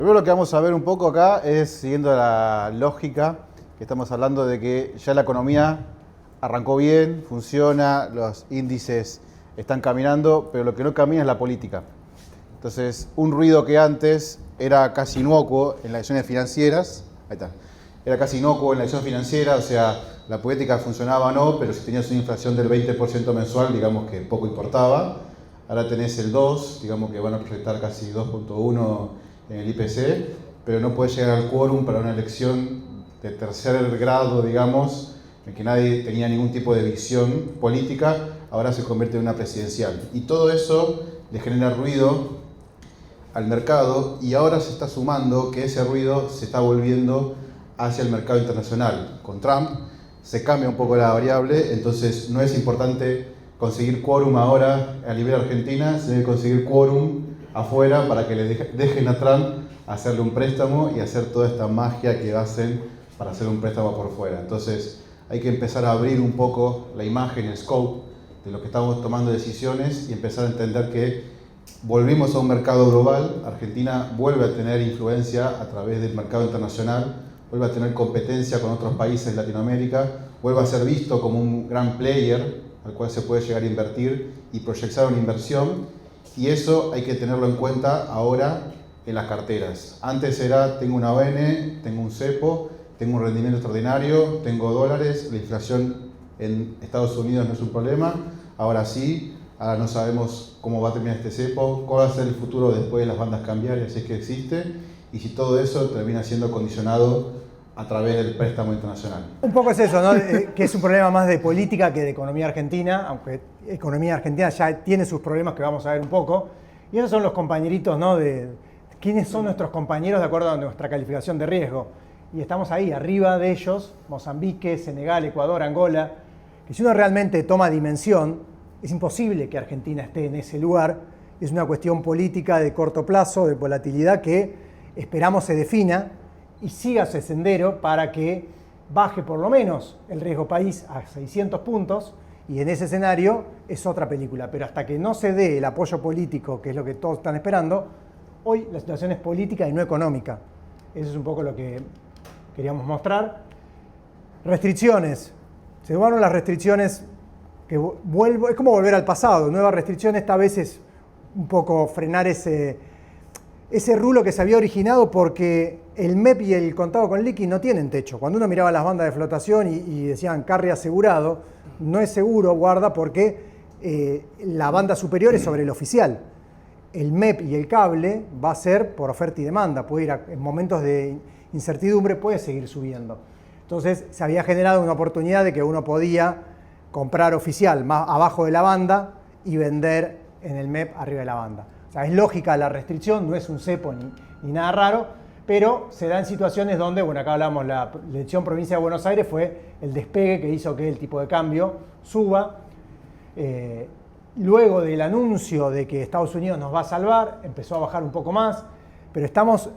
Primero lo que vamos a ver un poco acá es, siguiendo la lógica que estamos hablando de que ya la economía arrancó bien, funciona, los índices están caminando, pero lo que no camina es la política. Entonces, un ruido que antes era casi inocuo en las decisiones financieras, ahí está, era casi inocuo en la decisión financiera, o sea, la política funcionaba o no, pero si tenías una inflación del 20% mensual, digamos que poco importaba. Ahora tenés el 2, digamos que van a proyectar casi 2.1 en el IPC, pero no puede llegar al quórum para una elección de tercer grado, digamos, en que nadie tenía ningún tipo de visión política, ahora se convierte en una presidencial. Y todo eso le genera ruido al mercado y ahora se está sumando que ese ruido se está volviendo hacia el mercado internacional. Con Trump se cambia un poco la variable, entonces no es importante conseguir quórum ahora a nivel Argentina, se debe conseguir quórum afuera para que le dejen a Trump hacerle un préstamo y hacer toda esta magia que hacen para hacer un préstamo por fuera. Entonces hay que empezar a abrir un poco la imagen, el scope de lo que estamos tomando decisiones y empezar a entender que volvimos a un mercado global. Argentina vuelve a tener influencia a través del mercado internacional, vuelve a tener competencia con otros países de Latinoamérica, vuelve a ser visto como un gran player al cual se puede llegar a invertir y proyectar una inversión, y eso hay que tenerlo en cuenta ahora en las carteras. Antes era, tengo una ON, tengo un cepo, tengo un rendimiento extraordinario, tengo dólares, la inflación en Estados Unidos no es un problema, ahora sí, ahora no sabemos cómo va a terminar este cepo, cuál va a ser el futuro después de las bandas cambiarias, si es que existe, y si todo eso termina siendo condicionado a través del préstamo internacional. Un poco es eso, ¿no? Que es un problema más de política que de economía argentina, aunque economía argentina ya tiene sus problemas que vamos a ver un poco. Y esos son los compañeritos, ¿no? De quiénes son nuestros compañeros de acuerdo a nuestra calificación de riesgo. Y estamos ahí, arriba de ellos, Mozambique, Senegal, Ecuador, Angola, que si uno realmente toma dimensión, es imposible que Argentina esté en ese lugar. Es una cuestión política de corto plazo, de volatilidad, que esperamos se defina y siga ese sendero para que baje por lo menos el riesgo país a 600 puntos, y en ese escenario es otra película. Pero hasta que no se dé el apoyo político, que es lo que todos están esperando, hoy la situación es política y no económica. Eso es un poco lo que queríamos mostrar. Restricciones. Se tomaron las restricciones, que es como volver al pasado. Nueva restricción, esta vez es un poco frenar ese rulo que se había originado porque el MEP y el contado con liqui no tienen techo. Cuando uno miraba las bandas de flotación y decían carry asegurado, no es seguro, guarda, porque la banda superior es sobre el oficial. El MEP y el cable va a ser por oferta y demanda, puede ir en momentos de incertidumbre, puede seguir subiendo. Entonces se había generado una oportunidad de que uno podía comprar oficial más abajo de la banda y vender en el MEP arriba de la banda. O sea, es lógica la restricción, no es un cepo ni nada raro, pero se da en situaciones donde, bueno, acá hablamos, la elección provincia de Buenos Aires fue el despegue que hizo que el tipo de cambio suba. Luego del anuncio de que Estados Unidos nos va a salvar, empezó a bajar un poco más, pero estamos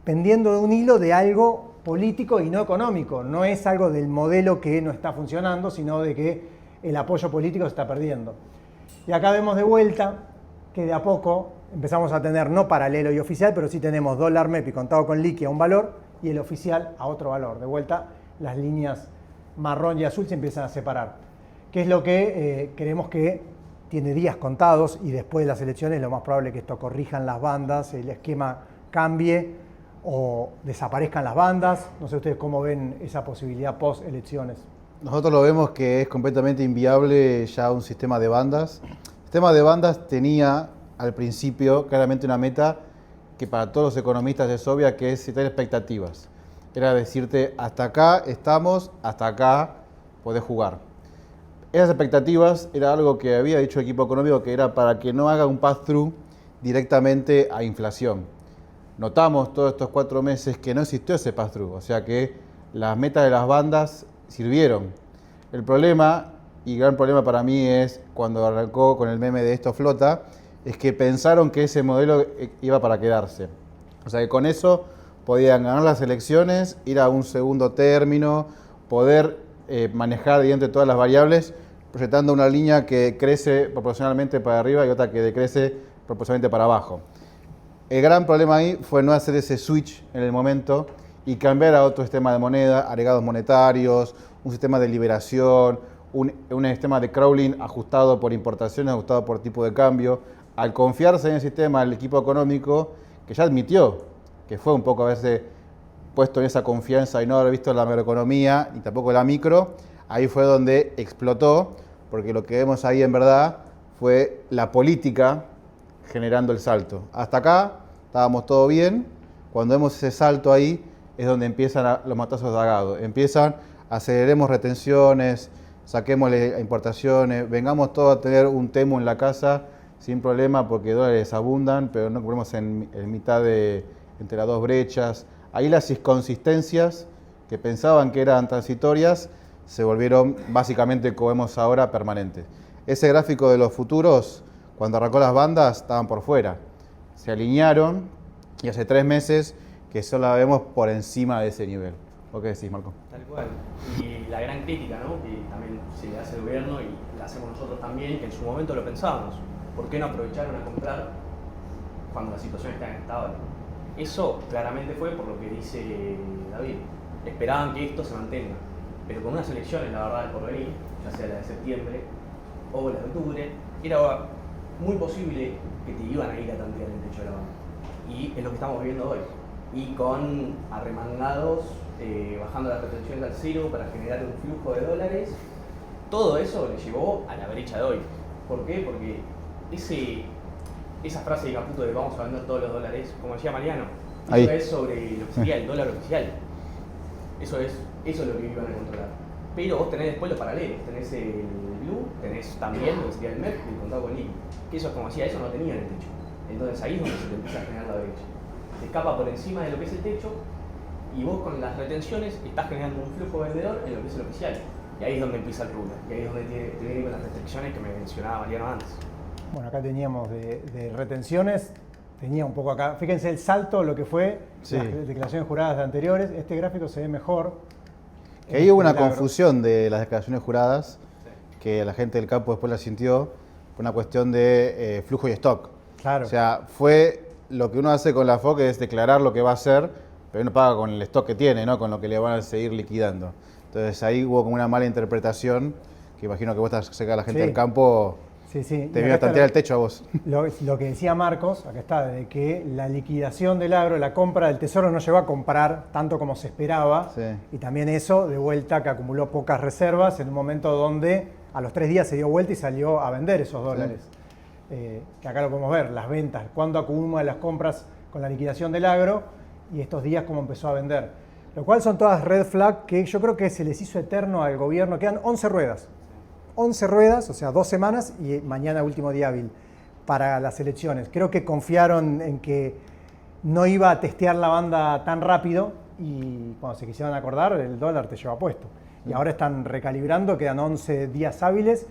pendiendo de un hilo de algo político y no económico. No es algo del modelo que no está funcionando, sino de que el apoyo político se está perdiendo. Y acá vemos de vuelta que de a poco empezamos a tener no paralelo y oficial, pero sí tenemos dólar MEP y contado con liqui a un valor y el oficial a otro valor. De vuelta, las líneas marrón y azul se empiezan a separar. ¿Qué es lo que creemos que tiene días contados? Y después de las elecciones lo más probable es que esto corrijan las bandas, el esquema cambie o desaparezcan las bandas. No sé ustedes cómo ven esa posibilidad post elecciones. Nosotros lo vemos que es completamente inviable ya un sistema de bandas. El sistema de bandas tenía al principio claramente una meta que para todos los economistas es obvia, que es tener expectativas. Era decirte, hasta acá estamos, hasta acá podés jugar. Esas expectativas era algo que había dicho el equipo económico, que era para que no haga un pass-through directamente a inflación. Notamos todos estos 4 meses que no existió ese pass-through, o sea que las metas de las bandas sirvieron. El problema, y gran problema para mí, es cuando arrancó con el meme de esto flota, es que pensaron que ese modelo iba para quedarse. O sea que con eso podían ganar las elecciones, ir a un segundo término, poder manejar mediante todas las variables, proyectando una línea que crece proporcionalmente para arriba y otra que decrece proporcionalmente para abajo. El gran problema ahí fue no hacer ese switch en el momento y cambiar a otro sistema de moneda, agregados monetarios, un sistema de liberación, un sistema de crawling ajustado por importaciones, ajustado por tipo de cambio. Al confiarse en el sistema, el equipo económico, que ya admitió que fue un poco a veces puesto en esa confianza y no haber visto la macroeconomía ni tampoco la micro, ahí fue donde explotó, porque lo que vemos ahí en verdad fue la política generando el salto. Hasta acá estábamos todo bien, cuando vemos ese salto ahí es donde empiezan los matazos de agado, empiezan, aceleremos retenciones, saquémosle importaciones, vengamos todos a tener un temo en la casa sin problema porque dólares abundan, pero no compremos en mitad entre las dos brechas. Ahí las inconsistencias que pensaban que eran transitorias se volvieron básicamente, como vemos ahora, permanentes. Ese gráfico de los futuros, cuando arrancó las bandas, estaban por fuera. Se alinearon y hace 3 meses que solo la vemos por encima de ese nivel. ¿Vos qué decís, Marco? Tal cual. Y la gran crítica, ¿no?, que también se le hace al gobierno y la hacemos nosotros también, que en su momento lo pensábamos. ¿Por qué no aprovecharon a comprar cuando la situación está inestable? Eso claramente fue por lo que dice David. Esperaban que esto se mantenga, pero con unas elecciones, la verdad, del porvenir, ya sea la de septiembre o la de octubre, era muy posible que te iban a ir a tantear el techo de la banda. Y es lo que estamos viviendo hoy. Y con arremangados, bajando las retenciones al cero para generar un flujo de dólares, todo eso le llevó a la brecha de hoy. ¿Por qué? Porque esa frase de Caputo de vamos a vender todos los dólares, como decía Mariano, eso es sobre lo que sería el dólar oficial. Eso es lo que iban a controlar. Pero vos tenés después los paralelos, tenés el blue, tenés también lo que sería el MEP y el contado con liqui. Que eso, como decía, eso no tenía en el techo. Entonces ahí es donde se te empieza a generar la brecha. Se escapa por encima de lo que es el techo y vos con las retenciones estás generando un flujo vendedor en lo que es el oficial. Y ahí es donde empieza el ruler. Y ahí es donde te viene con las restricciones que me mencionaba Mariano antes. Bueno, acá teníamos de retenciones, tenía un poco acá, fíjense el salto, lo que fue las declaraciones juradas de anteriores, este gráfico se ve mejor. Que ahí hubo una confusión de las declaraciones juradas, que la gente del campo después la sintió, fue una cuestión de flujo y stock. Claro. O sea, fue lo que uno hace con la FOC es declarar lo que va a hacer, pero uno paga con el stock que tiene, ¿no? Con lo que le van a seguir liquidando. Entonces ahí hubo como una mala interpretación, que imagino que vos estás cerca de la gente del campo. Sí, sí. Te vino a tantear el techo a vos. Lo que decía Marcos, acá está, de que la liquidación del agro, la compra del tesoro no llegó a comprar tanto como se esperaba. Sí. Y también eso, de vuelta, que acumuló pocas reservas en un momento donde a los 3 días se dio vuelta y salió a vender esos dólares. Sí. Que acá lo podemos ver, las ventas, cuándo acumula las compras con la liquidación del agro y estos días cómo empezó a vender. Lo cual son todas red flag que yo creo que se les hizo eterno al gobierno. Quedan 11 ruedas. 11 ruedas, o sea, 2 semanas y mañana último día hábil para las elecciones. Creo que confiaron en que no iba a testear la banda tan rápido y cuando se quisieron acordar, el dólar te lleva puesto. Y ahora están recalibrando, quedan 11 días hábiles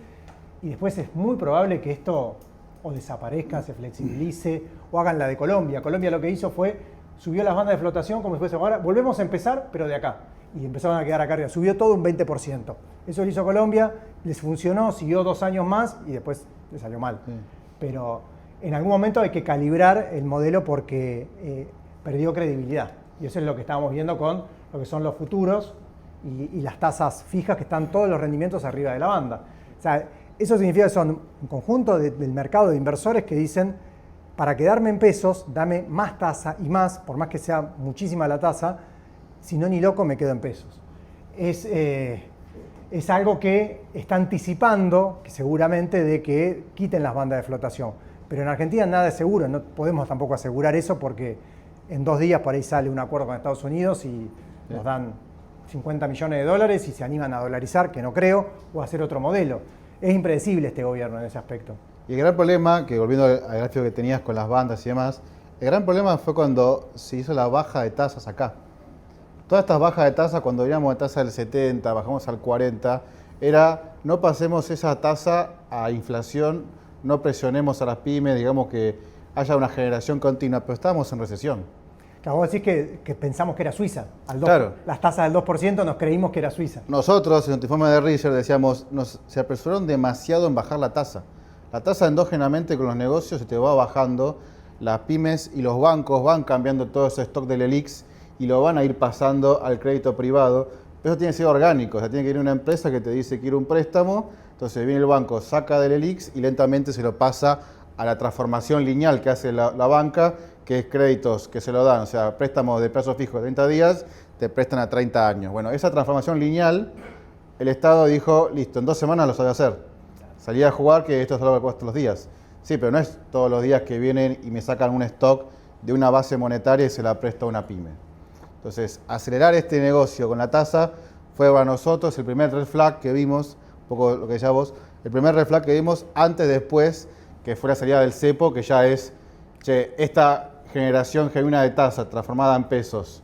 y después es muy probable que esto o desaparezca, se flexibilice o hagan la de Colombia. Colombia lo que hizo fue, subió las bandas de flotación como si fuese ahora, volvemos a empezar, pero de acá. Y empezaron a quedar acá arriba. Subió todo un 20%. Eso lo hizo Colombia, les funcionó, siguió 2 años más y después les salió mal. Sí. Pero en algún momento hay que calibrar el modelo porque perdió credibilidad. Y eso es lo que estábamos viendo con lo que son los futuros y las tasas fijas que están todos los rendimientos arriba de la banda. O sea, eso significa que son un conjunto del mercado de inversores que dicen, para quedarme en pesos, dame más tasa y más, por más que sea muchísima la tasa, si no ni loco me quedo en pesos. Es algo que está anticipando, que seguramente, de que quiten las bandas de flotación. Pero en Argentina nada es seguro, no podemos tampoco asegurar eso porque en 2 días por ahí sale un acuerdo con Estados Unidos y nos dan 50 millones de dólares y se animan a dolarizar, que no creo, o a hacer otro modelo. Es impredecible este gobierno en ese aspecto. Y el gran problema, que volviendo al gráfico que tenías con las bandas y demás, el gran problema fue cuando se hizo la baja de tasas acá. Todas estas bajas de tasa, cuando veníamos de tasa del 70, bajamos al 40, era no pasemos esa tasa a inflación, no presionemos a las pymes, digamos que haya una generación continua, pero estábamos en recesión. Claro, vos decís que pensamos que era Suiza. Claro. Las tasas del 2% nos creímos que era Suiza. Nosotros, en nuestro informe de research, decíamos, se apresuraron demasiado en bajar la tasa. La tasa endógenamente con los negocios se te va bajando las pymes y los bancos van cambiando todo ese stock del ELIX y lo van a ir pasando al crédito privado. Pero eso tiene que ser orgánico, o sea, tiene que ir una empresa que te dice quiero un préstamo, entonces viene el banco, saca del ELIX y lentamente se lo pasa a la transformación lineal que hace la banca, que es créditos que se lo dan, o sea, préstamos de plazo fijo de 30 días, te prestan a 30 años. Bueno, esa transformación lineal, el Estado dijo, listo, en 2 semanas lo sabe hacer. Salía a jugar que esto es algo que cuesta los días. Sí, pero no es todos los días que vienen y me sacan un stock de una base monetaria y se la presta a una pyme. Entonces, acelerar este negocio con la tasa fue para nosotros el primer red flag que vimos, un poco lo que decías vos, el primer red flag que vimos antes, después, que fue la salida del cepo, que ya es, che, esta generación genuina de tasa transformada en pesos,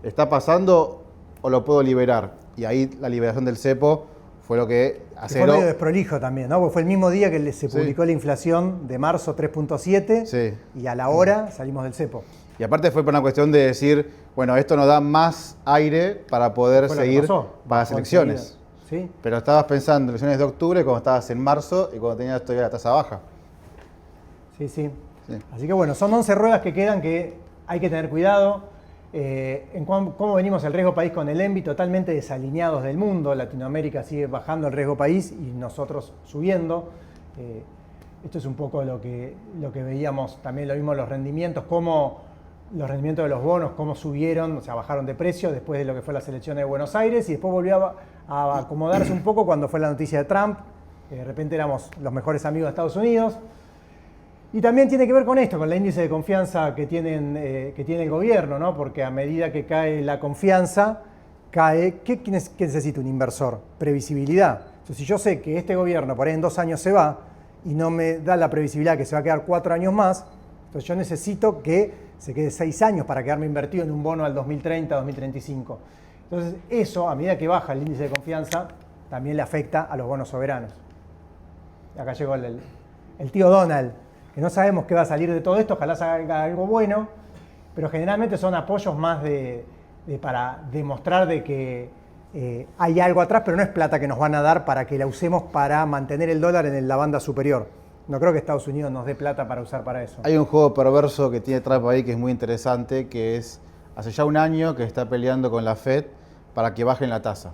¿está pasando o lo puedo liberar? Y ahí la liberación del cepo fue lo que aceleró. Fue medio desprolijo también, ¿no? Porque fue el mismo día que se publicó la inflación de marzo 3.7 sí. Y a la hora salimos del cepo. Y aparte fue por una cuestión de decir, bueno, esto nos da más aire para poder seguir para las elecciones. ¿Sí? Pero estabas pensando en elecciones de octubre cuando estabas en marzo y cuando tenías todavía la tasa baja. Sí, sí. Así que bueno, son 11 ruedas que quedan que hay que tener cuidado. En cómo venimos el riesgo país con el ENVI totalmente desalineados del mundo. Latinoamérica sigue bajando el riesgo país y nosotros subiendo. Esto es un poco lo que veíamos, también lo vimos los rendimientos, cómo los rendimientos de los bonos, cómo subieron, o sea, bajaron de precio después de lo que fue las elecciones de Buenos Aires y después volvió a acomodarse un poco cuando fue la noticia de Trump. De repente éramos los mejores amigos de Estados Unidos. Y también tiene que ver con esto, con el índice de confianza que tiene el gobierno, ¿no? Porque a medida que cae la confianza, ¿qué necesita un inversor? Previsibilidad. Entonces, si yo sé que este gobierno por ahí en 2 años se va y no me da la previsibilidad que se va a quedar 4 años más, entonces yo necesito que se quede 6 años para quedarme invertido en un bono al 2030, 2035. Entonces, eso, a medida que baja el índice de confianza, también le afecta a los bonos soberanos. Acá llegó el tío Donald, que no sabemos qué va a salir de todo esto, ojalá salga algo bueno, pero generalmente son apoyos más para demostrar de que hay algo atrás, pero no es plata que nos van a dar para que la usemos para mantener el dólar en la banda superior. No creo que Estados Unidos nos dé plata para usar para eso. Hay un juego perverso que tiene Trump ahí que es muy interesante, que es, hace ya un año que está peleando con la Fed para que bajen la tasa.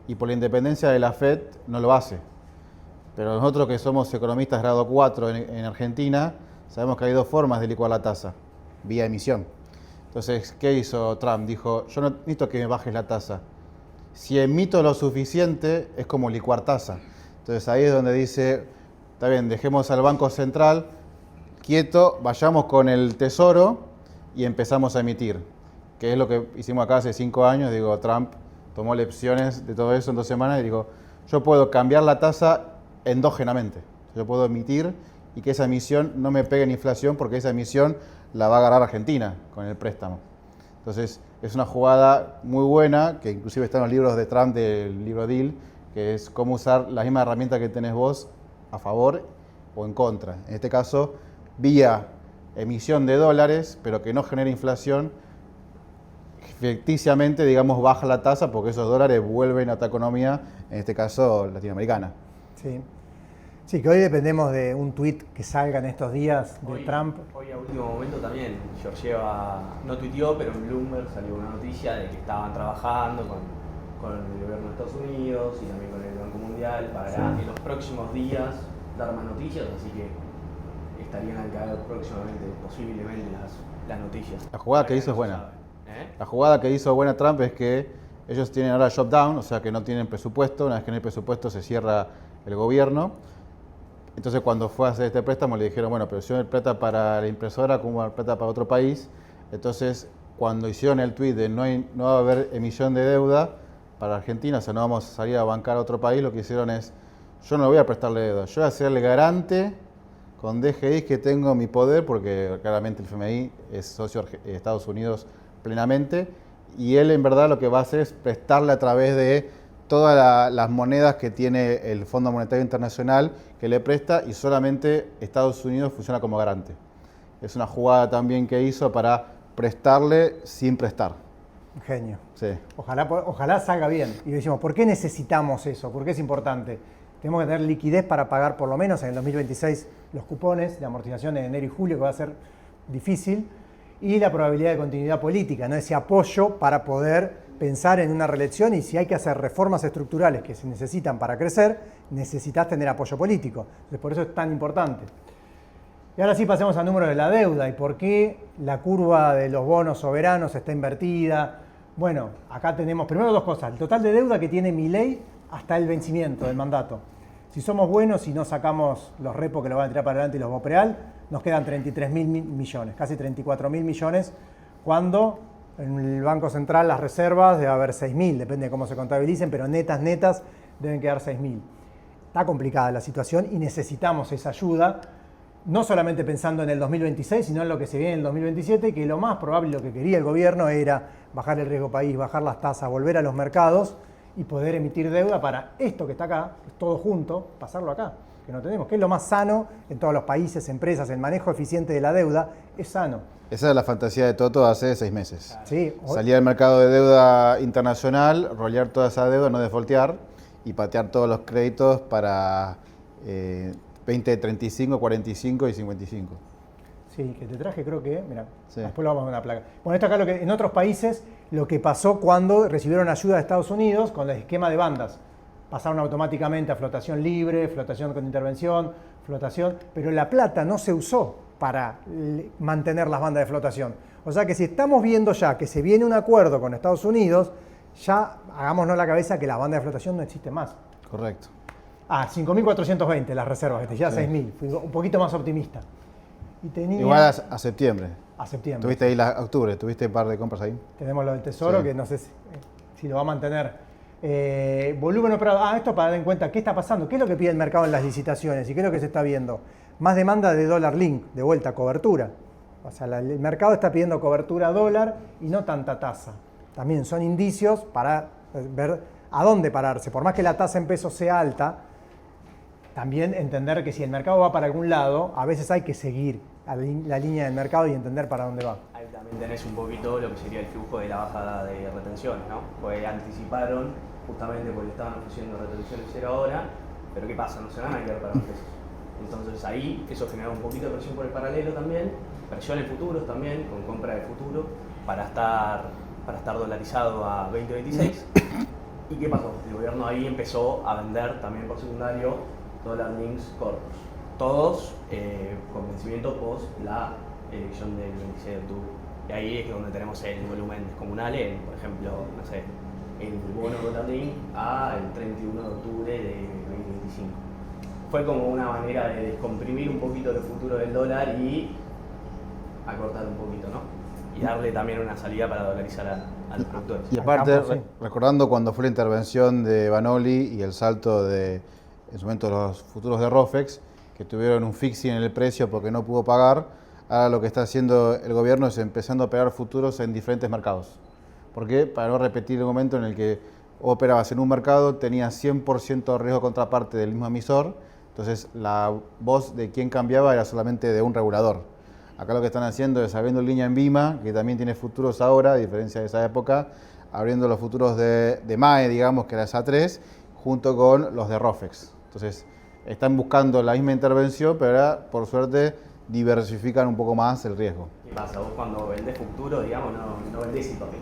Y por la independencia de la Fed no lo hace. Pero nosotros que somos economistas grado 4 en Argentina, sabemos que hay 2 formas de licuar la tasa, vía emisión. Entonces, ¿qué hizo Trump? Dijo, yo no necesito que me bajes la tasa. Si emito lo suficiente, es como licuar tasa. Entonces ahí es donde dice, está bien, dejemos al Banco Central quieto, vayamos con el Tesoro y empezamos a emitir. Que es lo que hicimos acá hace 5 años. Digo, Trump tomó lecciones de todo eso en 2 semanas y digo, yo puedo cambiar la tasa endógenamente. Yo puedo emitir y que esa emisión no me pegue en inflación porque esa emisión la va a agarrar Argentina con el préstamo. Entonces es una jugada muy buena que inclusive está en los libros de Trump del libro Deal, que es cómo usar la misma herramienta que tenés vos a favor o en contra. En este caso, vía emisión de dólares, pero que no genere inflación, ficticiamente, digamos, baja la tasa porque esos dólares vuelven a tu economía, en este caso latinoamericana. Sí. Sí, que hoy dependemos de un tuit que salga en estos días de Trump. Hoy a último momento también, Georgieva no tuiteó, pero en Bloomberg salió una noticia de que estaban trabajando con el gobierno de Estados Unidos y también con el Banco Mundial para en los próximos días dar más noticias, así que estarían al caer próximamente, posiblemente, las noticias. La jugada que hizo es buena. La jugada que hizo buena Trump es que ellos tienen ahora shut down, o sea que no tienen presupuesto, una vez que no hay presupuesto se cierra el gobierno. Entonces cuando fue a hacer este préstamo le dijeron, bueno, pero si no hay plata para la impresora, ¿cómo va a haber plata para otro país? Entonces cuando hicieron el tweet de no va a haber emisión de deuda para Argentina, o sea, no vamos a salir a bancar a otro país, lo que hicieron es, yo no voy a prestarle deuda, yo voy a hacerle garante con DGI que tengo mi poder, porque claramente el FMI es socio de Estados Unidos plenamente, y él en verdad lo que va a hacer es prestarle a través de todas las monedas que tiene el Fondo Monetario Internacional que le presta y solamente Estados Unidos funciona como garante. Es una jugada también que hizo para prestarle sin prestar. Genio. Sí. Ojalá salga bien. Y decimos, ¿por qué necesitamos eso? ¿Por qué es importante? Tenemos que tener liquidez para pagar por lo menos en el 2026 los cupones de amortización de enero y julio, que va a ser difícil, y la probabilidad de continuidad política, ¿no? Ese apoyo para poder pensar en una reelección, y si hay que hacer reformas estructurales que se necesitan para crecer, necesitas tener apoyo político. Entonces, por eso es tan importante. Y ahora sí pasemos al número de la deuda y por qué la curva de los bonos soberanos está invertida. Bueno, acá tenemos primero dos cosas. El total de deuda que tiene Milei hasta el vencimiento del mandato. Si somos buenos y no sacamos los repos que lo van a tirar para adelante y los Bopreal, nos quedan 33.000 millones, casi 34.000 millones, cuando en el Banco Central las reservas debe haber 6.000, depende de cómo se contabilicen, pero netas deben quedar 6.000. Está complicada la situación y necesitamos esa ayuda, no solamente pensando en el 2026, sino en lo que se viene en el 2027, que lo más probable, lo que quería el gobierno era bajar el riesgo país, bajar las tasas, volver a los mercados y poder emitir deuda para esto que está acá, todo junto, pasarlo acá, que no tenemos, que es lo más sano en todos los países, empresas, el manejo eficiente de la deuda es sano. Esa es la fantasía de Toto hace 6 meses. Sí. Salir al mercado de deuda internacional, rolear toda esa deuda, no defaultear y patear todos los créditos para 20, 35, 45 y 55. Sí, que te traje creo que, mira, sí. Después lo vamos a ver una placa. Bueno, esto acá lo que en otros países lo que pasó cuando recibieron ayuda de Estados Unidos con el esquema de bandas. Pasaron automáticamente a flotación libre, flotación con intervención, flotación, pero la plata no se usó para mantener las bandas de flotación. O sea que si estamos viendo ya que se viene un acuerdo con Estados Unidos, ya hagámonos la cabeza que la banda de flotación no existe más. Correcto. 5.420 las reservas, ya sí. 6.000, fui un poquito más optimista. Y tenía... Igual a septiembre. A septiembre. Tuviste ahí octubre, tuviste un par de compras ahí. Tenemos lo del Tesoro, sí. que no sé si lo va a mantener. Volumen operado. Esto para dar en cuenta qué está pasando, qué es lo que pide el mercado en las licitaciones y qué es lo que se está viendo. Más demanda de dólar link, de vuelta, cobertura. O sea, el mercado está pidiendo cobertura dólar y no tanta tasa. También son indicios para ver a dónde pararse. Por más que la tasa en pesos sea alta, también entender que si el mercado va para algún lado, a veces hay que seguir la línea del mercado y entender para dónde va. Ahí también tenés un poquito lo que sería el flujo de la bajada de retenciones, ¿no? Pues anticiparon justamente porque estaban ofreciendo retenciones cero ahora, pero ¿qué pasa? No se van a quedar para los pesos. Entonces ahí eso genera un poquito de presión por el paralelo también, presión en futuros también, con compra de futuro, para estar dolarizado a 2026. ¿Y qué pasó? El gobierno ahí empezó a vender también por secundario dólar links cortos. Todos con vencimiento post la elección del 26 de octubre. Y ahí es donde tenemos el volumen descomunal en, por ejemplo, no sé, el bono dólar link al 31 de octubre de 2025. Fue como una manera de descomprimir un poquito el futuro del dólar y acortar un poquito, ¿no? Y darle también una salida para dolarizar a los productores. Y aparte, campo, sí. recordando cuando fue la intervención de Banoli y el salto de, en su momento, los futuros de Rofex, que tuvieron un fixing en el precio porque no pudo pagar, ahora lo que está haciendo el gobierno es empezando a pegar futuros en diferentes mercados. ¿Por qué? Para no repetir el momento en el que operabas en un mercado, tenías 100% de riesgo contraparte del mismo emisor, entonces la voz de quien cambiaba era solamente de un regulador. Acá lo que están haciendo es abriendo línea en Bima, que también tiene futuros ahora, a diferencia de esa época, abriendo los futuros de MAE, digamos, que era esa 3, junto con los de Rofex. Entonces, están buscando la misma intervención, pero ahora, por suerte, diversifican un poco más el riesgo. ¿Qué pasa? Vos cuando vendés futuro, digamos, no vendés el papel,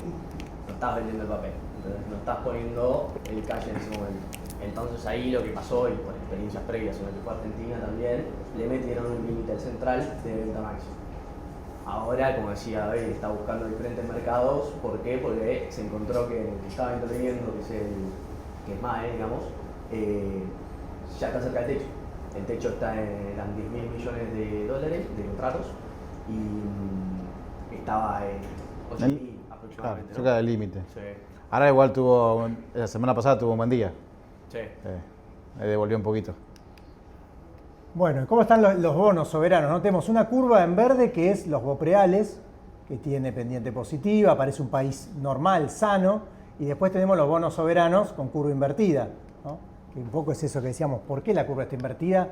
no estás vendiendo el papel, entonces no estás poniendo el cash en ese momento. Entonces ahí lo que pasó, y por experiencias previas en lo que fue Argentina también, le metieron un límite al central de venta máxima. Ahora, como decía David, está buscando diferentes mercados. ¿Por qué? Porque se encontró que el que estaba interviniendo, que es MAE, digamos, ya está cerca del techo. El techo está en 10.000 millones de dólares de contratos y estaba en 8.000 aproximadamente. Claro, cerca del límite. Sí. Ahora igual la semana pasada tuvo un buen día. Sí. Le devolvió un poquito. Bueno, ¿cómo están los bonos soberanos? ¿No? Tenemos una curva en verde que es los Bopreales, que tiene pendiente positiva, parece un país normal, sano, y después tenemos los bonos soberanos con curva invertida, ¿no? Que un poco es eso que decíamos, ¿por qué la curva está invertida?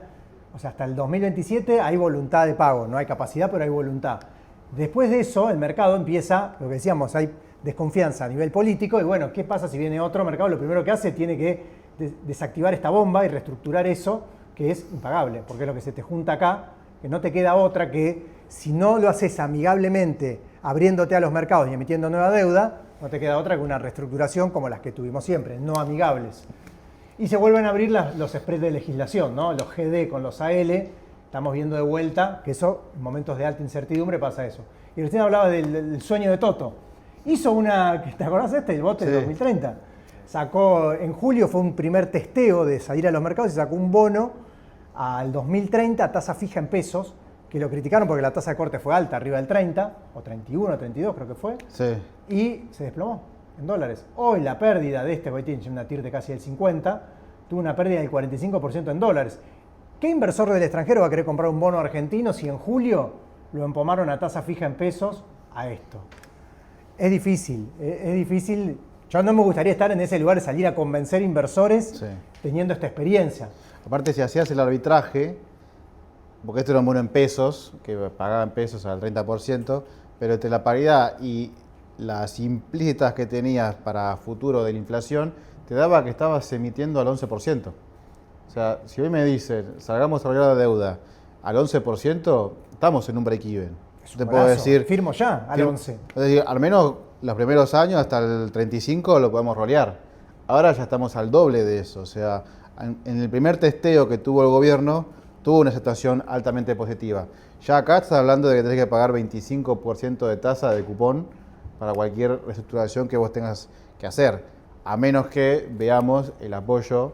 O sea, hasta el 2027 hay voluntad de pago, no hay capacidad, pero hay voluntad. Después de eso, el mercado empieza, lo que decíamos, hay desconfianza a nivel político, y bueno, ¿qué pasa si viene otro mercado? Lo primero que hace, tiene que desactivar esta bomba y reestructurar eso, que es impagable, porque es lo que se te junta acá, que no te queda otra que, si no lo haces amigablemente, abriéndote a los mercados y emitiendo nueva deuda, no te queda otra que una reestructuración como las que tuvimos siempre, no amigables. Y se vuelven a abrir los spreads de legislación, ¿no? Los GD con los AL, estamos viendo de vuelta que eso, en momentos de alta incertidumbre pasa eso. Y recién hablaba del sueño de Toto. Hizo una, ¿te acordás el bote de 2030? Sacó, en julio fue un primer testeo de salir a los mercados y sacó un bono al 2030 a tasa fija en pesos, que lo criticaron porque la tasa de corte fue alta, arriba del 30, o 31, 32 creo que fue, y se desplomó en dólares. Hoy la pérdida de hoy tiene una TIR de casi el 50, tuvo una pérdida del 45% en dólares. ¿Qué inversor del extranjero va a querer comprar un bono argentino si en julio lo empomaron a tasa fija en pesos a esto? Es difícil, es difícil. Yo no me gustaría estar en ese lugar de salir a convencer inversores teniendo esta experiencia. Aparte, si hacías el arbitraje, porque esto era un bono en pesos, que pagaba en pesos al 30%, pero entre la paridad y las implícitas que tenías para futuro de la inflación, te daba que estabas emitiendo al 11%. O sea, si hoy me dicen, salgamos a arreglar la deuda al 11%, estamos en un break-even. Te puedo decir, firmo ya al 11%. Es decir, al menos los primeros años, hasta el 35%, lo podemos rolear. Ahora ya estamos al doble de eso. O sea, en el primer testeo que tuvo el gobierno, tuvo una aceptación altamente positiva. Ya acá estás hablando de que tenés que pagar 25% de tasa de cupón para cualquier reestructuración que vos tengas que hacer, a menos que veamos el apoyo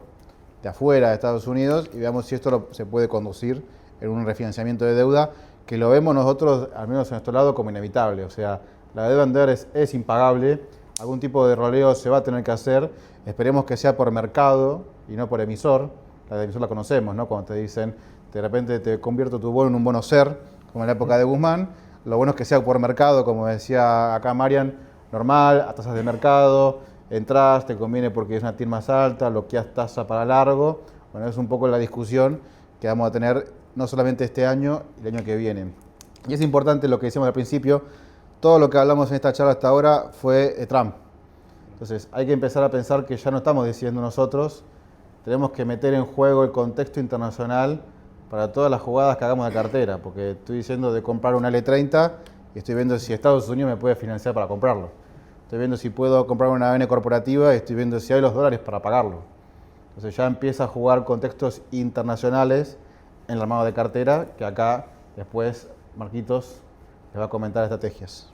de afuera de Estados Unidos y veamos si esto se puede conducir en un refinanciamiento de deuda, que lo vemos nosotros, al menos en nuestro lado, como inevitable. O sea, la deuda en dólares es impagable, algún tipo de roleo se va a tener que hacer, esperemos que sea por mercado y no por emisor. La de emisor la conocemos, ¿no? Cuando te dicen, de repente te convierto tu bono en un bono SER, como en la época de Guzmán. Lo bueno es que sea por mercado, como decía acá Marian, normal, a tasas de mercado, entras, te conviene porque es una TIR más alta, bloqueas tasa para largo. Bueno, es un poco la discusión que vamos a tener no solamente este año y el año que viene. Y es importante lo que decíamos al principio, todo lo que hablamos en esta charla hasta ahora fue de Trump. Entonces hay que empezar a pensar que ya no estamos decidiendo nosotros, tenemos que meter en juego el contexto internacional para todas las jugadas que hagamos de cartera, porque estoy diciendo de comprar un L30 y estoy viendo si Estados Unidos me puede financiar para comprarlo. Estoy viendo si puedo comprar una ABN corporativa y estoy viendo si hay los dólares para pagarlo. Entonces ya empieza a jugar contextos internacionales en el armado de cartera, que acá después Marquitos les va a comentar estrategias.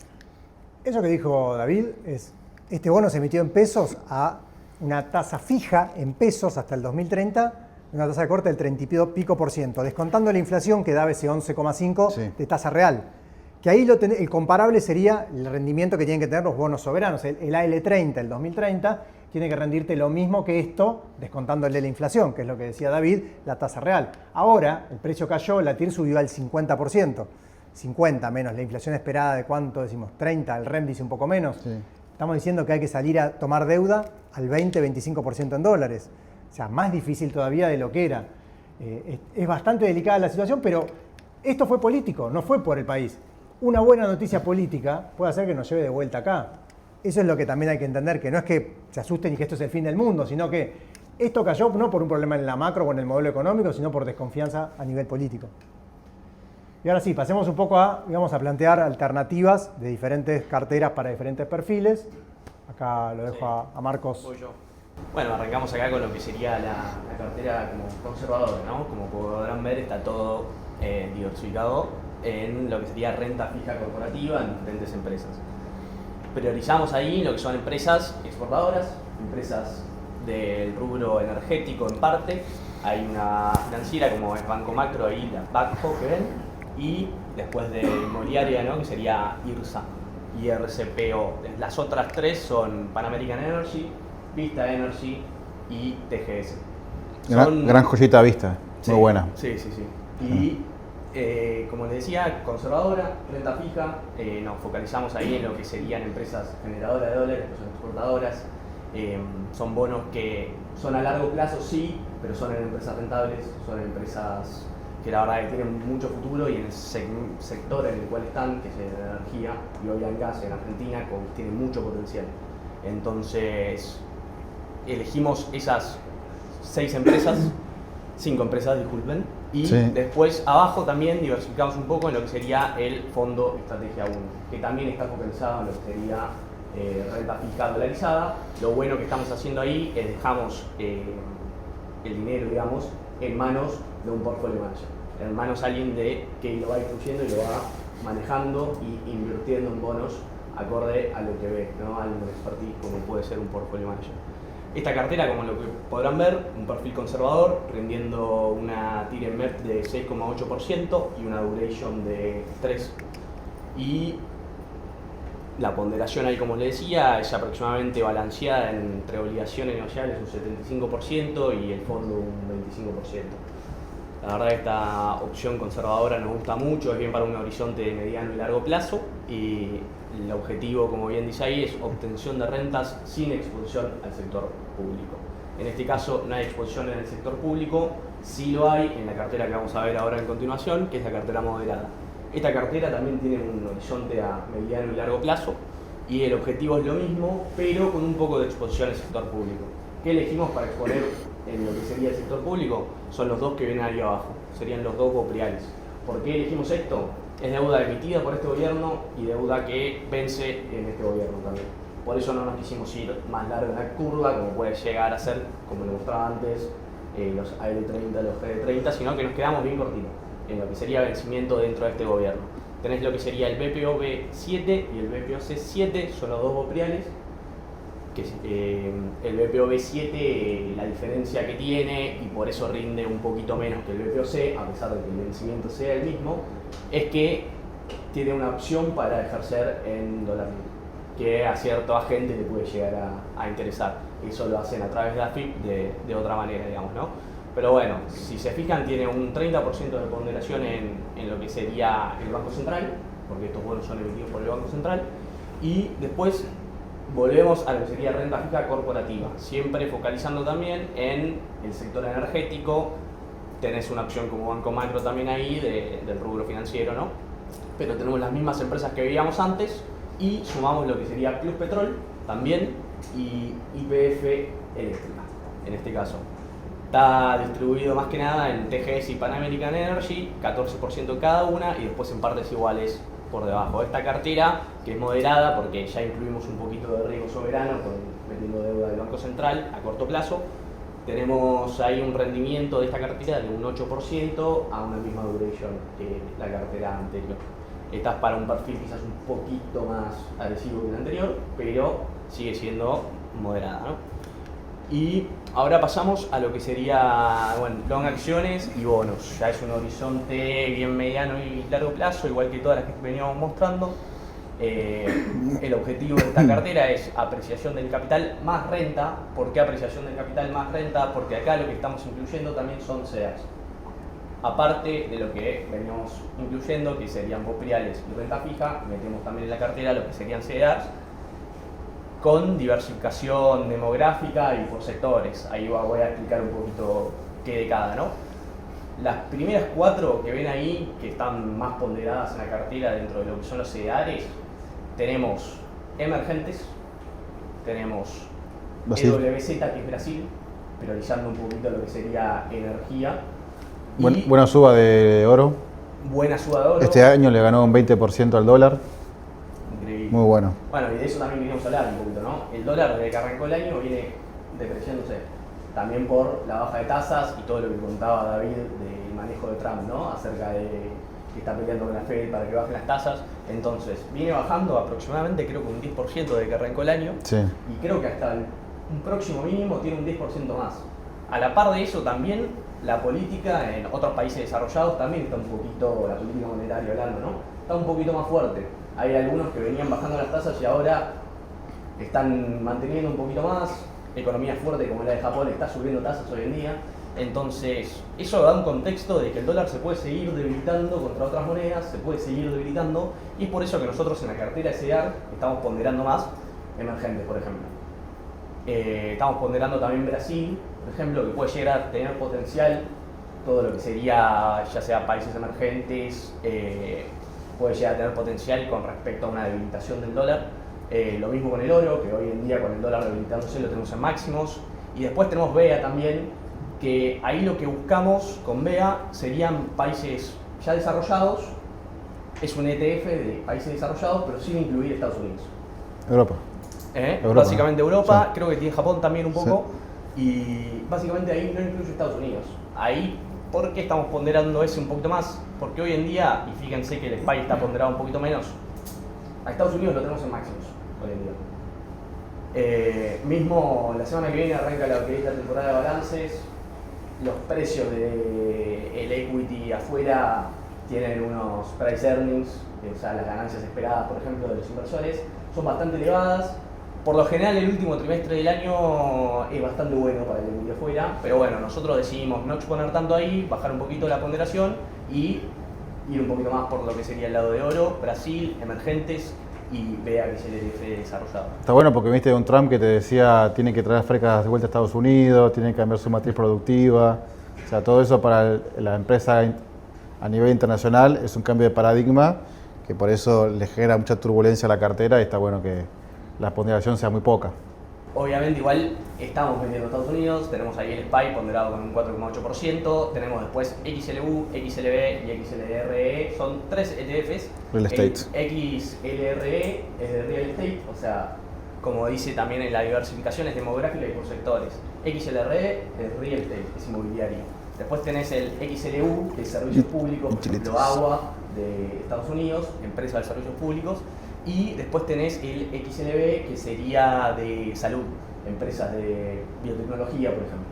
Eso que dijo David es, este bono se emitió en pesos a una tasa fija en pesos hasta el 2030, una tasa de corte del 30 y pico %, descontando la inflación que daba ese 11,5% de tasa real. Que ahí el comparable sería el rendimiento que tienen que tener los bonos soberanos. El AL30, el 2030, tiene que rendirte lo mismo que esto, descontándole la inflación, que es lo que decía David, la tasa real. Ahora, el precio cayó, la TIR subió al 50%. 50 menos la inflación esperada de ¿cuánto decimos? 30, el REM dice un poco menos. Sí. Estamos diciendo que hay que salir a tomar deuda al 20-25% en dólares. O sea, más difícil todavía de lo que era. Es bastante delicada la situación, pero esto fue político, no fue por el país. Una buena noticia política puede hacer que nos lleve de vuelta acá. Eso es lo que también hay que entender, que no es que se asusten y que esto es el fin del mundo, sino que esto cayó no por un problema en la macro o en el modelo económico, sino por desconfianza a nivel político. Y ahora sí, pasemos un poco a plantear alternativas de diferentes carteras para diferentes perfiles. Acá lo dejo a Marcos. Voy yo. Bueno, arrancamos acá con lo que sería la cartera como conservadora, ¿no? Como podrán ver, está todo diversificado en lo que sería renta fija corporativa en diferentes empresas. Priorizamos ahí lo que son empresas exportadoras, empresas del rubro energético en parte. Hay una financiera como es Banco Macro, ahí la BACFO que ven, y después de inmobiliaria, ¿no? Que sería IRSA y RCPO. Las otras tres son Pan American Energy, Vista Energy y TGS. Gran joyita Vista, muy buena. Sí. Y como les decía, conservadora, renta fija, nos focalizamos ahí en lo que serían empresas generadoras de dólares, que son exportadoras. Son bonos que son a largo plazo, sí, pero son en empresas rentables, son en empresas que la verdad que tienen mucho futuro y en el sector en el cual están, que es la energía y hoy el gas en Argentina, tienen mucho potencial. Entonces, elegimos esas 5 empresas, disculpen, Y Sí. después abajo también diversificamos un poco en lo que sería el fondo Estrategia 1, que también está focalizado en lo que sería renta fija dolarizada. Lo bueno que estamos haciendo ahí es dejamos el dinero, digamos, en manos de un portfolio manager, en manos de alguien que lo va instruyendo y lo va manejando y invirtiendo en bonos acorde a lo que ve, ¿no? Al expertise como puede ser un portfolio manager. Esta cartera, como lo que podrán ver, un perfil conservador, rindiendo una TIR en MEP de 6,8% y una duration de 3. Y la ponderación ahí, como les decía, es aproximadamente balanceada entre obligaciones negociables un 75% y el fondo un 25%. La verdad que esta opción conservadora nos gusta mucho, es bien para un horizonte de mediano y largo plazo y el objetivo, como bien dice ahí, es obtención de rentas sin exposición al sector público. En este caso no hay exposición en el sector público, sí lo hay en la cartera que vamos a ver ahora en continuación, que es la cartera moderada. Esta cartera también tiene un horizonte a mediano y largo plazo y el objetivo es lo mismo, pero con un poco de exposición al sector público. ¿Qué elegimos para exponer en lo que sería el sector público? Son los dos que vienen ahí abajo, serían los dos bopriales. ¿Por qué elegimos esto? Es deuda emitida por este gobierno y deuda que vence en este gobierno también. Por eso no nos quisimos ir más largo en la curva, como puede llegar a ser, como lo mostraba antes, los AL30, los GD30, sino que nos quedamos bien cortitos en lo que sería vencimiento dentro de este gobierno. Tenés lo que sería el BPOB7 y el BPOC7, son los dos bopriales. Que el BPOB7, la diferencia que tiene, y por eso rinde un poquito menos que el BPOC, a pesar de que el vencimiento sea el mismo, es que tiene una opción para ejercer en dólar que a cierta gente le puede llegar a interesar. Eso lo hacen a través de AFIP de otra manera, digamos, ¿no? Pero bueno, si se fijan, tiene un 30% de ponderación en lo que sería el Banco Central, porque estos bonos son emitidos por el Banco Central, y después volvemos a lo que sería renta fija corporativa, siempre focalizando también en el sector energético. Tenés una opción como Banco Macro también ahí del rubro financiero, ¿no? Pero tenemos las mismas empresas que veíamos antes y sumamos lo que sería Plus Petrol también y YPF Eléctrica, en este caso. Está distribuido más que nada en TGS y Pan American Energy, 14% cada una y después en partes iguales por debajo. Esta cartera, que es moderada porque ya incluimos un poquito de riesgo soberano metiendo deuda del Banco Central a corto plazo, tenemos ahí un rendimiento de esta cartera de un 8% a una misma duration que la cartera anterior. Esta es para un perfil quizás un poquito más agresivo que el anterior, pero sigue siendo moderada, ¿no? Y ahora pasamos a lo que sería, bueno, long acciones y bonos. Ya es un horizonte bien mediano y largo plazo, igual que todas las que veníamos mostrando. El objetivo de esta cartera es apreciación del capital más renta. ¿Por qué apreciación del capital más renta? Porque acá lo que estamos incluyendo también son CEDARs. Aparte de lo que veníamos incluyendo, que serían bopriales y renta fija, metemos también en la cartera lo que serían CEDARs, con diversificación demográfica y por sectores. Ahí voy a explicar un poquito qué de cada, ¿no? Las primeras 4 que ven ahí, que están más ponderadas en la cartera dentro de lo que son los CEDARs, tenemos emergentes, tenemos EWZ, que es Brasil, priorizando un poquito lo que sería energía. Buena suba de oro. Buena suba de oro. Este año le ganó un 20% al dólar. Increíble. Muy bueno. Bueno, y de eso también queríamos hablar un poquito, ¿no? El dólar, desde que arrancó el año, viene depreciándose. También por la baja de tasas y todo lo que contaba David del manejo de Trump, ¿no? Acerca de que está peleando con la Fed para que bajen las tasas. Entonces, viene bajando aproximadamente, creo que un 10% desde que arrancó el año. Sí. Y creo que hasta un próximo mínimo tiene un 10% más. A la par de eso también, la política en otros países desarrollados también está un poquito, la política monetaria hablando, ¿no? Está un poquito más fuerte. Hay algunos que venían bajando las tasas y ahora están manteniendo un poquito más. Economía fuerte como la de Japón está subiendo tasas hoy en día. Entonces, eso da un contexto de que el dólar se puede seguir debilitando contra otras monedas, se puede seguir debilitando, y es por eso que nosotros en la cartera SEAR estamos ponderando más emergentes, por ejemplo. Estamos ponderando también Brasil, por ejemplo, que puede llegar a tener potencial, todo lo que sería, ya sea países emergentes, puede llegar a tener potencial con respecto a una debilitación del dólar. Lo mismo con el oro, que hoy en día con el dólar debilitándose lo tenemos en máximos. Y después tenemos BEA también, que ahí lo que buscamos con BEA serían países ya desarrollados, es un ETF de países desarrollados, pero sin incluir Estados Unidos. Europa. Europa, Básicamente Europa, sí. Creo que tiene Japón también un poco, y básicamente ahí no incluye Estados Unidos. Ahí, ¿por qué estamos ponderando ese un poquito más? Porque hoy en día, y fíjense que el SPY está ponderado un poquito menos, a Estados Unidos lo tenemos en máximos hoy en día. Mismo la semana que viene arranca lo que es la temporada de balances, los precios del equity afuera tienen unos price earnings, o sea, las ganancias esperadas, por ejemplo, de los inversores, son bastante elevadas. Por lo general, el último trimestre del año es bastante bueno para el equity afuera, pero bueno, nosotros decidimos no exponer tanto ahí, bajar un poquito la ponderación y ir un poquito más por lo que sería el lado de oro, Brasil, emergentes y BEA, que es el ETF desarrollado. Está bueno porque viste un Trump que te decía tiene que traer frecas de vuelta a Estados Unidos, tiene que cambiar su matriz productiva. O sea, todo eso para la empresa a nivel internacional es un cambio de paradigma que por eso le genera mucha turbulencia a la cartera y está bueno que la ponderación sea muy poca. Obviamente igual estamos vendiendo a Estados Unidos, tenemos ahí el SPY ponderado con un 4,8%, tenemos después XLU, XLB y XLRE, son 3 ETFs. Real Estate. El XLRE es de Real Estate, o sea, como dice también en la diversificación es demográfica y por sectores. XLRE es Real Estate, es inmobiliario. Después tenés el XLU, que es servicios públicos, por ejemplo agua de Estados Unidos, empresa de servicios públicos. Y después tenés el XLB, que sería de salud, empresas de biotecnología, por ejemplo.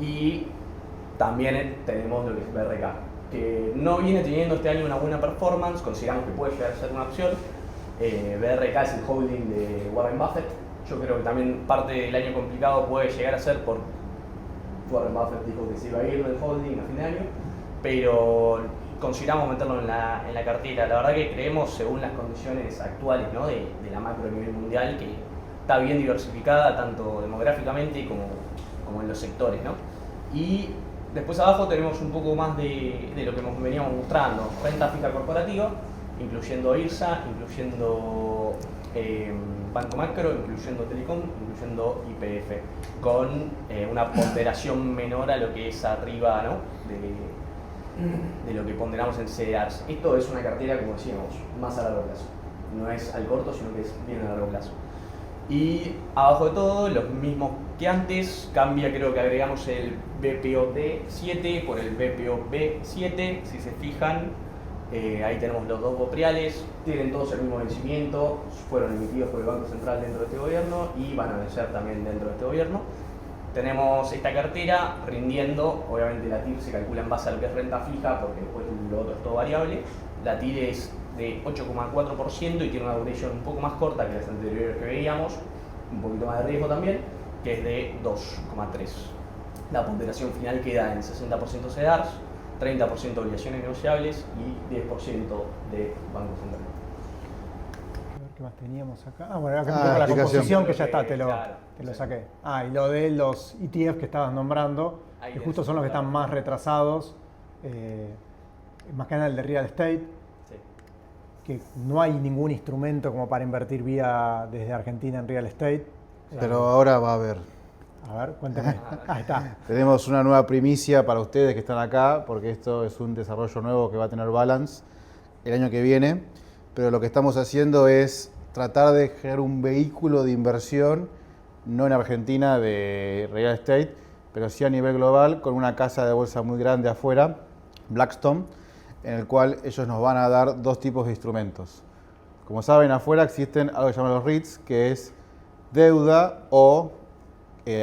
Y también tenemos lo que es BRK, que no viene teniendo este año una buena performance, consideramos que puede llegar a ser una opción. BRK es el holding de Warren Buffett. Yo creo que también parte del año complicado puede llegar a ser por Warren Buffett dijo que se iba a ir del holding a fin de año, pero consideramos meterlo en la cartera. La verdad que creemos, según las condiciones actuales, ¿no? de la macro a nivel mundial, que está bien diversificada tanto demográficamente como en los sectores, ¿no? Y después abajo tenemos un poco más de lo que veníamos mostrando: renta fija corporativa, incluyendo IRSA, incluyendo Banco Macro, incluyendo Telecom, incluyendo YPF, con una ponderación menor a lo que es arriba, ¿no? de lo que ponderamos en CDRs. Esto es una cartera, como decíamos, más a largo plazo. No es al corto, sino que es bien a largo plazo. Y abajo de todo, los mismos que antes, cambia, creo que agregamos el BPOT7 por el BPOB7, si se fijan. Ahí tenemos los dos bopriales, tienen todos el mismo vencimiento, fueron emitidos por el Banco Central dentro de este gobierno y van a vencer también dentro de este gobierno. Tenemos esta cartera rindiendo, obviamente la TIR se calcula en base a lo que es renta fija, porque después lo otro es todo variable. La TIR es de 8,4% y tiene una duration un poco más corta que las anteriores que veíamos, un poquito más de riesgo también, que es de 2,3%. La ponderación final queda en 60% CEDARS, 30% obligaciones negociables y 10% de Banco Central. ¿Qué más teníamos acá? Ah, bueno, acá tengo la explicación. composición que ya está, te lo Claro, saqué. Ah, y lo de los ETF que estabas nombrando, Ahí que tenés justo son los que están más retrasados, más que nada el de Real Estate, Sí. que no hay ningún instrumento como para invertir desde Argentina en Real Estate. Pero ahora va a haber. A ver, cuéntame. Ahí está. Tenemos una nueva primicia para ustedes que están acá, porque esto es un desarrollo nuevo que va a tener Balance el año que viene. Pero lo que estamos haciendo es tratar de generar un vehículo de inversión, no en Argentina de real estate, pero sí a nivel global, con una casa de bolsa muy grande afuera, Blackstone, en el cual ellos nos van a dar dos tipos de instrumentos. Como saben, afuera existen algo que se llaman los REITs, que es deuda o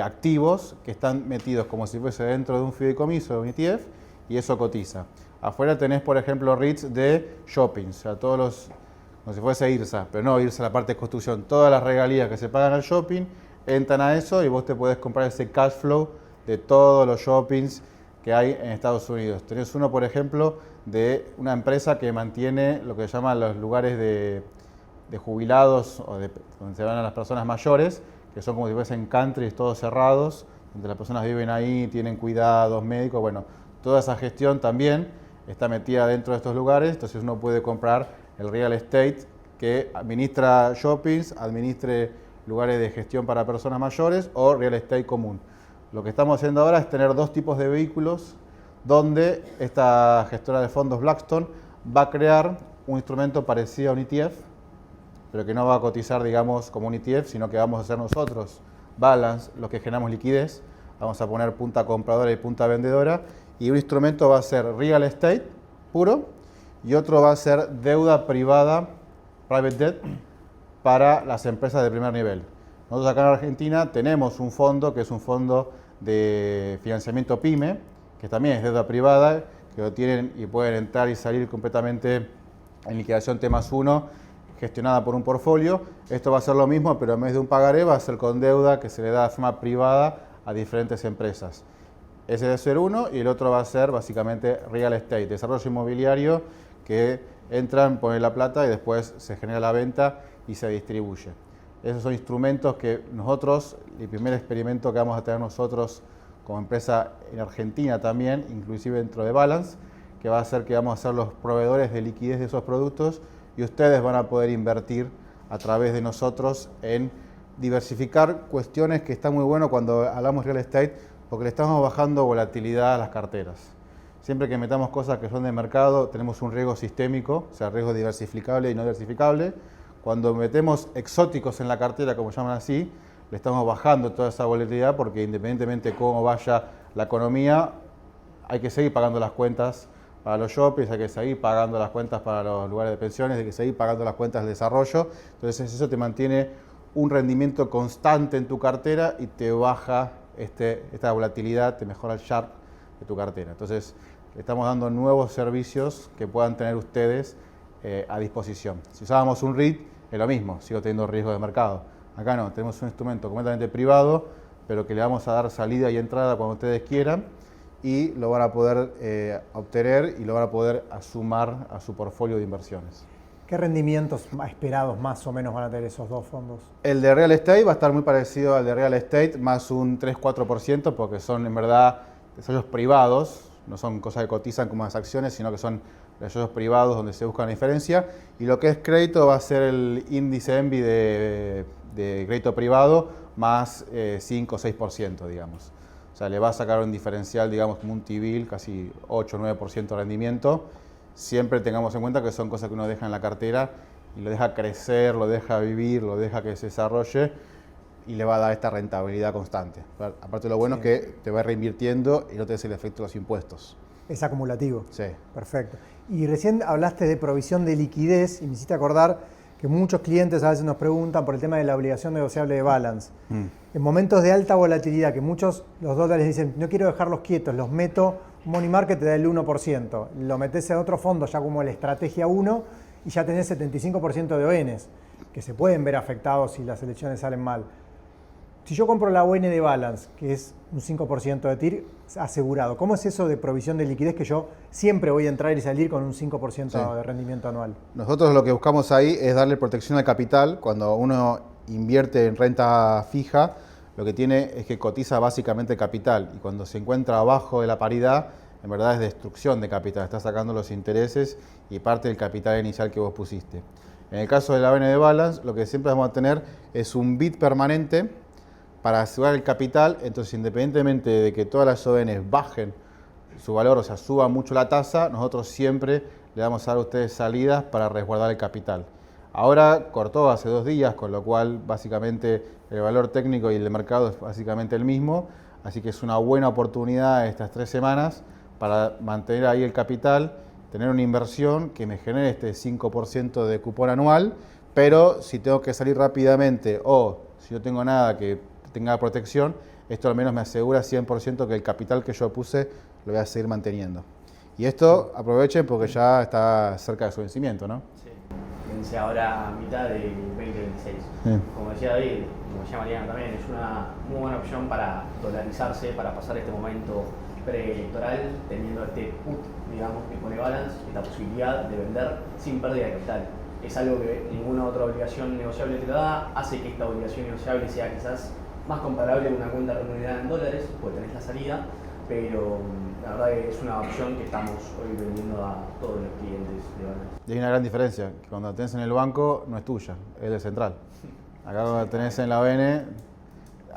activos que están metidos como si fuese dentro de un fideicomiso de un ETF y eso cotiza. Afuera tenés, por ejemplo, REITs de shopping, o sea, todos los, como si fuese IRSA, pero no IRSA la parte de construcción. Todas las regalías que se pagan al shopping entran a eso y vos te podés comprar ese cash flow de todos los shoppings que hay en Estados Unidos. Tenés uno, por ejemplo, de una empresa que mantiene lo que se llaman los lugares de jubilados o donde se van a las personas mayores, que son como si fuesen countries todos cerrados, donde las personas viven ahí, tienen cuidados médicos. Bueno, toda esa gestión también está metida dentro de estos lugares, entonces uno puede comprar el real estate que administra shoppings, administre lugares de gestión para personas mayores o real estate común. Lo que estamos haciendo ahora es tener dos tipos de vehículos donde esta gestora de fondos Blackstone va a crear un instrumento parecido a un ETF, pero que no va a cotizar, digamos, como un ETF, sino que vamos a hacer nosotros, Balance, los que generamos liquidez. Vamos a poner punta compradora y punta vendedora. Y un instrumento va a ser real estate puro y otro va a ser deuda privada, private debt, para las empresas de primer nivel. Nosotros acá en Argentina tenemos un fondo que es un fondo de financiamiento PYME, que también es deuda privada, que lo tienen y pueden entrar y salir completamente en liquidación T+1, gestionada por un portfolio. Esto va a ser lo mismo, pero en vez de un pagaré va a ser con deuda que se le da de forma privada a diferentes empresas. Ese debe ser uno y el otro va a ser básicamente real estate, desarrollo inmobiliario, que entran, ponen la plata y después se genera la venta y se distribuye. Esos son instrumentos que nosotros, el primer experimento que vamos a tener nosotros como empresa en Argentina también, inclusive dentro de Balance, que va a hacer que vamos a ser los proveedores de liquidez de esos productos y ustedes van a poder invertir a través de nosotros en diversificar cuestiones que está muy bueno cuando hablamos de real estate, porque le estamos bajando volatilidad a las carteras. Siempre que metamos cosas que son de mercado, tenemos un riesgo sistémico, o sea, riesgo diversificable y no diversificable. Cuando metemos exóticos en la cartera, como llaman así, le estamos bajando toda esa volatilidad porque independientemente de cómo vaya la economía, hay que seguir pagando las cuentas para los shoppings, hay que seguir pagando las cuentas para los lugares de pensiones, hay que seguir pagando las cuentas del desarrollo. Entonces eso te mantiene un rendimiento constante en tu cartera y te baja esta volatilidad, te mejora el Sharpe de tu cartera. Entonces le estamos dando nuevos servicios que puedan tener ustedes a disposición. Si usábamos un REIT, es lo mismo, sigo teniendo riesgo de mercado. Acá no, tenemos un instrumento completamente privado, pero que le vamos a dar salida y entrada cuando ustedes quieran y lo van a poder obtener y lo van a poder sumar a su portfolio de inversiones. ¿Qué rendimientos esperados más o menos van a tener esos dos fondos? El de real estate va a estar muy parecido al de real estate, más un 3-4%, porque son en verdad desarrollos privados, no son cosas que cotizan como las acciones, sino que son desarrollos privados donde se busca una diferencia. Y lo que es crédito va a ser el índice ENVI de crédito privado más 5 o 6%, digamos. O sea, le va a sacar un diferencial, digamos, como un T-bill, casi 8 o 9% de rendimiento. Siempre tengamos en cuenta que son cosas que uno deja en la cartera y lo deja crecer, lo deja vivir, lo deja que se desarrolle y le va a dar esta rentabilidad constante. Aparte lo bueno es que te va reinvirtiendo y no te hace el efecto de los impuestos. Es acumulativo. Sí. Perfecto. Y recién hablaste de provisión de liquidez y me hiciste acordar que muchos clientes a veces nos preguntan por el tema de la obligación negociable de Balance. En momentos de alta volatilidad, que muchos los dólares dicen, no quiero dejarlos quietos, los meto, Money Market te da el 1%, lo metes en otro fondo ya como la estrategia 1 y ya tenés 75% de ONs, que se pueden ver afectados si las elecciones salen mal. Si yo compro la ON de Balance, que es un 5% de TIR asegurado, ¿cómo es eso de provisión de liquidez que yo siempre voy a entrar y salir con un 5% de rendimiento anual? Nosotros lo que buscamos ahí es darle protección al capital. Cuando uno invierte en renta fija, lo que tiene es que cotiza básicamente capital y cuando se encuentra abajo de la paridad, en verdad es destrucción de capital, está sacando los intereses y parte del capital inicial que vos pusiste. En el caso de la ON de Balance, lo que siempre vamos a tener es un bid permanente para asegurar el capital. Entonces, independientemente de que todas las ONs bajen su valor, o sea, suba mucho la tasa, nosotros siempre le vamos a dar a ustedes salidas para resguardar el capital. Ahora cortó hace 2 días, con lo cual básicamente el valor técnico y el de mercado es básicamente el mismo, así que es una buena oportunidad estas 3 semanas para mantener ahí el capital, tener una inversión que me genere este 5% de cupón anual, pero si tengo que salir rápidamente o si no tengo nada que tenga protección, esto al menos me asegura 100% que el capital que yo puse lo voy a seguir manteniendo. Y esto aprovechen porque ya está cerca de su vencimiento, ¿no? Sí. Vence ahora a mitad del 2026. Sí. Como decía David, como decía Mariana también, es una muy buena opción para dolarizarse, para pasar este momento preelectoral, teniendo este put, digamos, que pone Balance, esta posibilidad de vender sin pérdida de capital. Es algo que ninguna otra obligación negociable te lo da, hace que esta obligación negociable sea quizás más comparable a una cuenta remunerada en dólares, porque tenés la salida, pero la verdad que es una opción que estamos hoy vendiendo a todos los clientes de Balance. Y hay una gran diferencia, que cuando la tenés en el banco no es tuya, es del central. Acá cuando la tenés en la ON,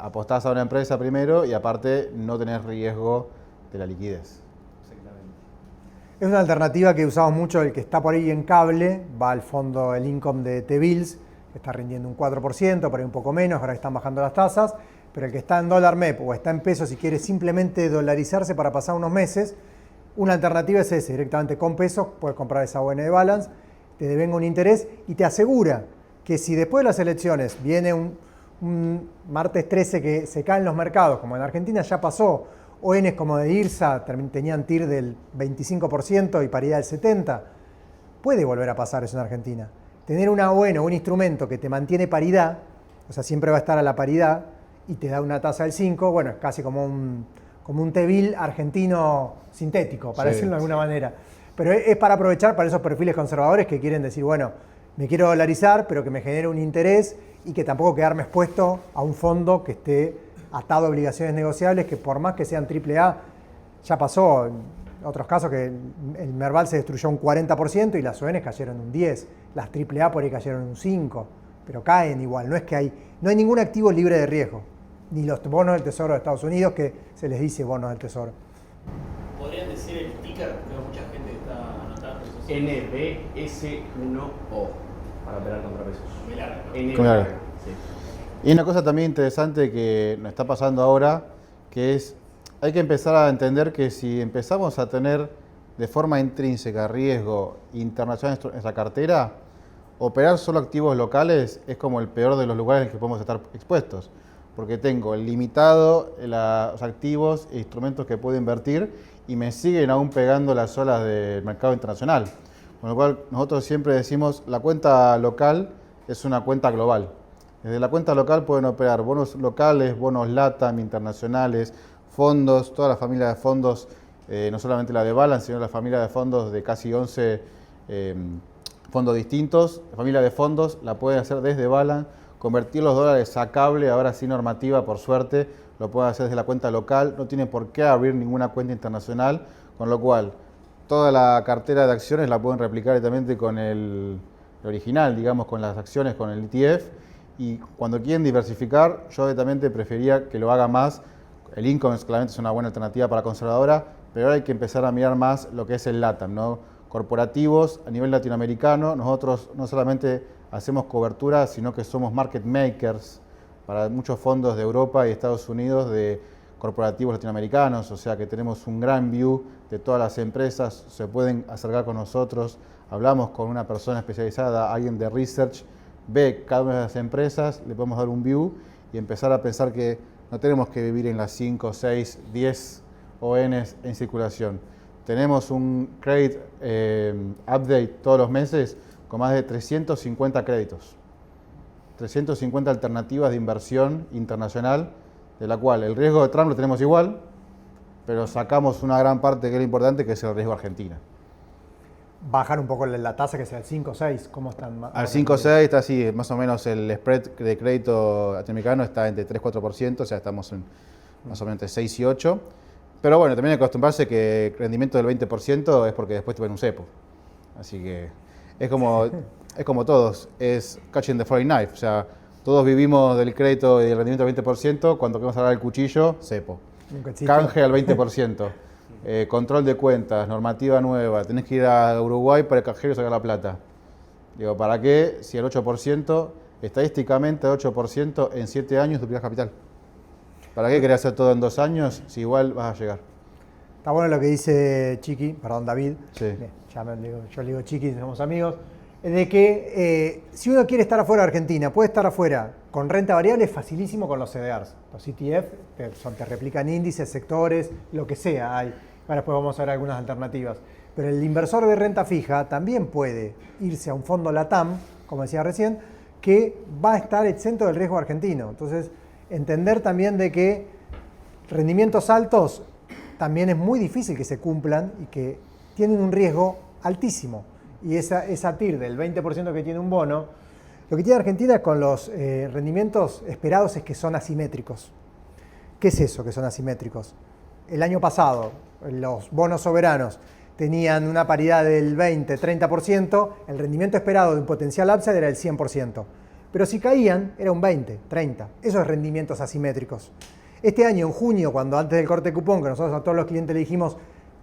apostás a una empresa primero y aparte no tenés riesgo de la liquidez. Exactamente. Es una alternativa que usamos mucho, el que está por ahí en cable, va al fondo el income de T-Bills, que está rindiendo un 4%, por ahí un poco menos, ahora que están bajando las tasas, pero el que está en dólar MEP o está en pesos y quiere simplemente dolarizarse para pasar unos meses, una alternativa es ese, directamente con pesos, puedes comprar esa ON de Balance, te devenga un interés y te asegura que si después de las elecciones viene un martes 13 que se caen los mercados, como en Argentina ya pasó, ONs como de IRSA tenían TIR del 25% y paridad del 70%, puede volver a pasar eso en Argentina. Tener una ON o un instrumento que te mantiene paridad, o sea, siempre va a estar a la paridad y te da una tasa del 5%, bueno, es casi como un T-bill argentino sintético, para decirlo de alguna manera. Pero es para aprovechar para esos perfiles conservadores que quieren decir, bueno, me quiero dolarizar, pero que me genere un interés y que tampoco quedarme expuesto a un fondo que esté atado a obligaciones negociables, que por más que sean AAA, ya pasó en otros casos que el Merval se destruyó un 40% y las ONs cayeron un 10%, las AAA por ahí cayeron un 5%, pero caen igual, no es que no hay ningún activo libre de riesgo, ni los bonos del Tesoro de Estados Unidos, que se les dice bonos del Tesoro. ¿Podrían decir el ticker? Creo que mucha gente está anotando. NBS1O para operar contra pesos. Muy largo, ¿no? Claro. Sí. Y una cosa también interesante que nos está pasando ahora, que es, hay que empezar a entender que si empezamos a tener de forma intrínseca riesgo internacional en nuestra cartera, operar solo activos locales es como el peor de los lugares en que podemos estar expuestos, porque tengo limitado los activos e instrumentos que puedo invertir y me siguen aún pegando las olas del mercado internacional. Con lo cual nosotros siempre decimos la cuenta local es una cuenta global. Desde la cuenta local pueden operar bonos locales, bonos LATAM, internacionales, fondos, toda la familia de fondos, no solamente la de Balance, sino la familia de fondos de casi 11 fondos distintos. La familia de fondos la pueden hacer desde Balance, convertir los dólares a cable, ahora sin normativa, por suerte, lo pueden hacer desde la cuenta local, no tienen por qué abrir ninguna cuenta internacional, con lo cual toda la cartera de acciones la pueden replicar directamente con el original, digamos, con las acciones, con el ETF. Y cuando quieren diversificar, yo directamente prefería que lo haga más. El income claramente es una buena alternativa para conservadora, pero ahora hay que empezar a mirar más lo que es el LATAM, ¿no? Corporativos a nivel latinoamericano. Nosotros no solamente hacemos cobertura, sino que somos market makers para muchos fondos de Europa y Estados Unidos de corporativos latinoamericanos, o sea que tenemos un gran view de todas las empresas, se pueden acercar con nosotros, hablamos con una persona especializada, alguien de research, ve cada una de las empresas, le podemos dar un view y empezar a pensar que no tenemos que vivir en las 5, 6, 10 ONs en circulación. Tenemos un credit update todos los meses con más de 350 créditos, 350 alternativas de inversión internacional, de la cual el riesgo de Trump lo tenemos igual, pero sacamos una gran parte que era importante, que es el riesgo Argentina. Bajar un poco la tasa, que sea el 5 o 6, ¿cómo están? Al 5 o 6 está así, más o menos el spread de crédito latinoamericano está entre 3-4%, o sea, estamos en más o menos entre 6 y 8. Pero bueno, también hay que acostumbrarse que el rendimiento del 20% es porque después te ven un cepo. Así que es como todos, es catching the falling knife, o sea, todos vivimos del crédito y del rendimiento del 20%, cuando queremos agarrar el cuchillo, cepo. Canje al 20%. Control de cuentas, normativa nueva, tenés que ir a Uruguay para el cajero y sacar la plata. Digo, ¿para qué? Si el 8%, estadísticamente el 8% en 7 años duplicás capital. ¿Para qué querés hacer todo en 2 años si igual vas a llegar? Está bueno lo que dice Chiqui, perdón, David. Sí. Yo le digo Chiqui, somos amigos. De que si uno quiere estar afuera de Argentina, puede estar afuera con renta variable, es facilísimo con los CDRs. Los ETF te replican índices, sectores, lo que sea. Ahora después vamos a ver algunas alternativas. Pero el inversor de renta fija también puede irse a un fondo LATAM, como decía recién, que va a estar exento del riesgo argentino. Entonces, entender también de que rendimientos altos también es muy difícil que se cumplan y que tienen un riesgo altísimo. Y esa TIR del 20% que tiene un bono, lo que tiene Argentina con los rendimientos esperados es que son asimétricos. ¿Qué es eso que son asimétricos? El año pasado, los bonos soberanos tenían una paridad del 20-30%, el rendimiento esperado de un potencial upside era el 100%. Pero si caían, era un 20, 30. Esos rendimientos asimétricos. Este año, en junio, cuando antes del corte de cupón, que nosotros a todos los clientes le dijimos,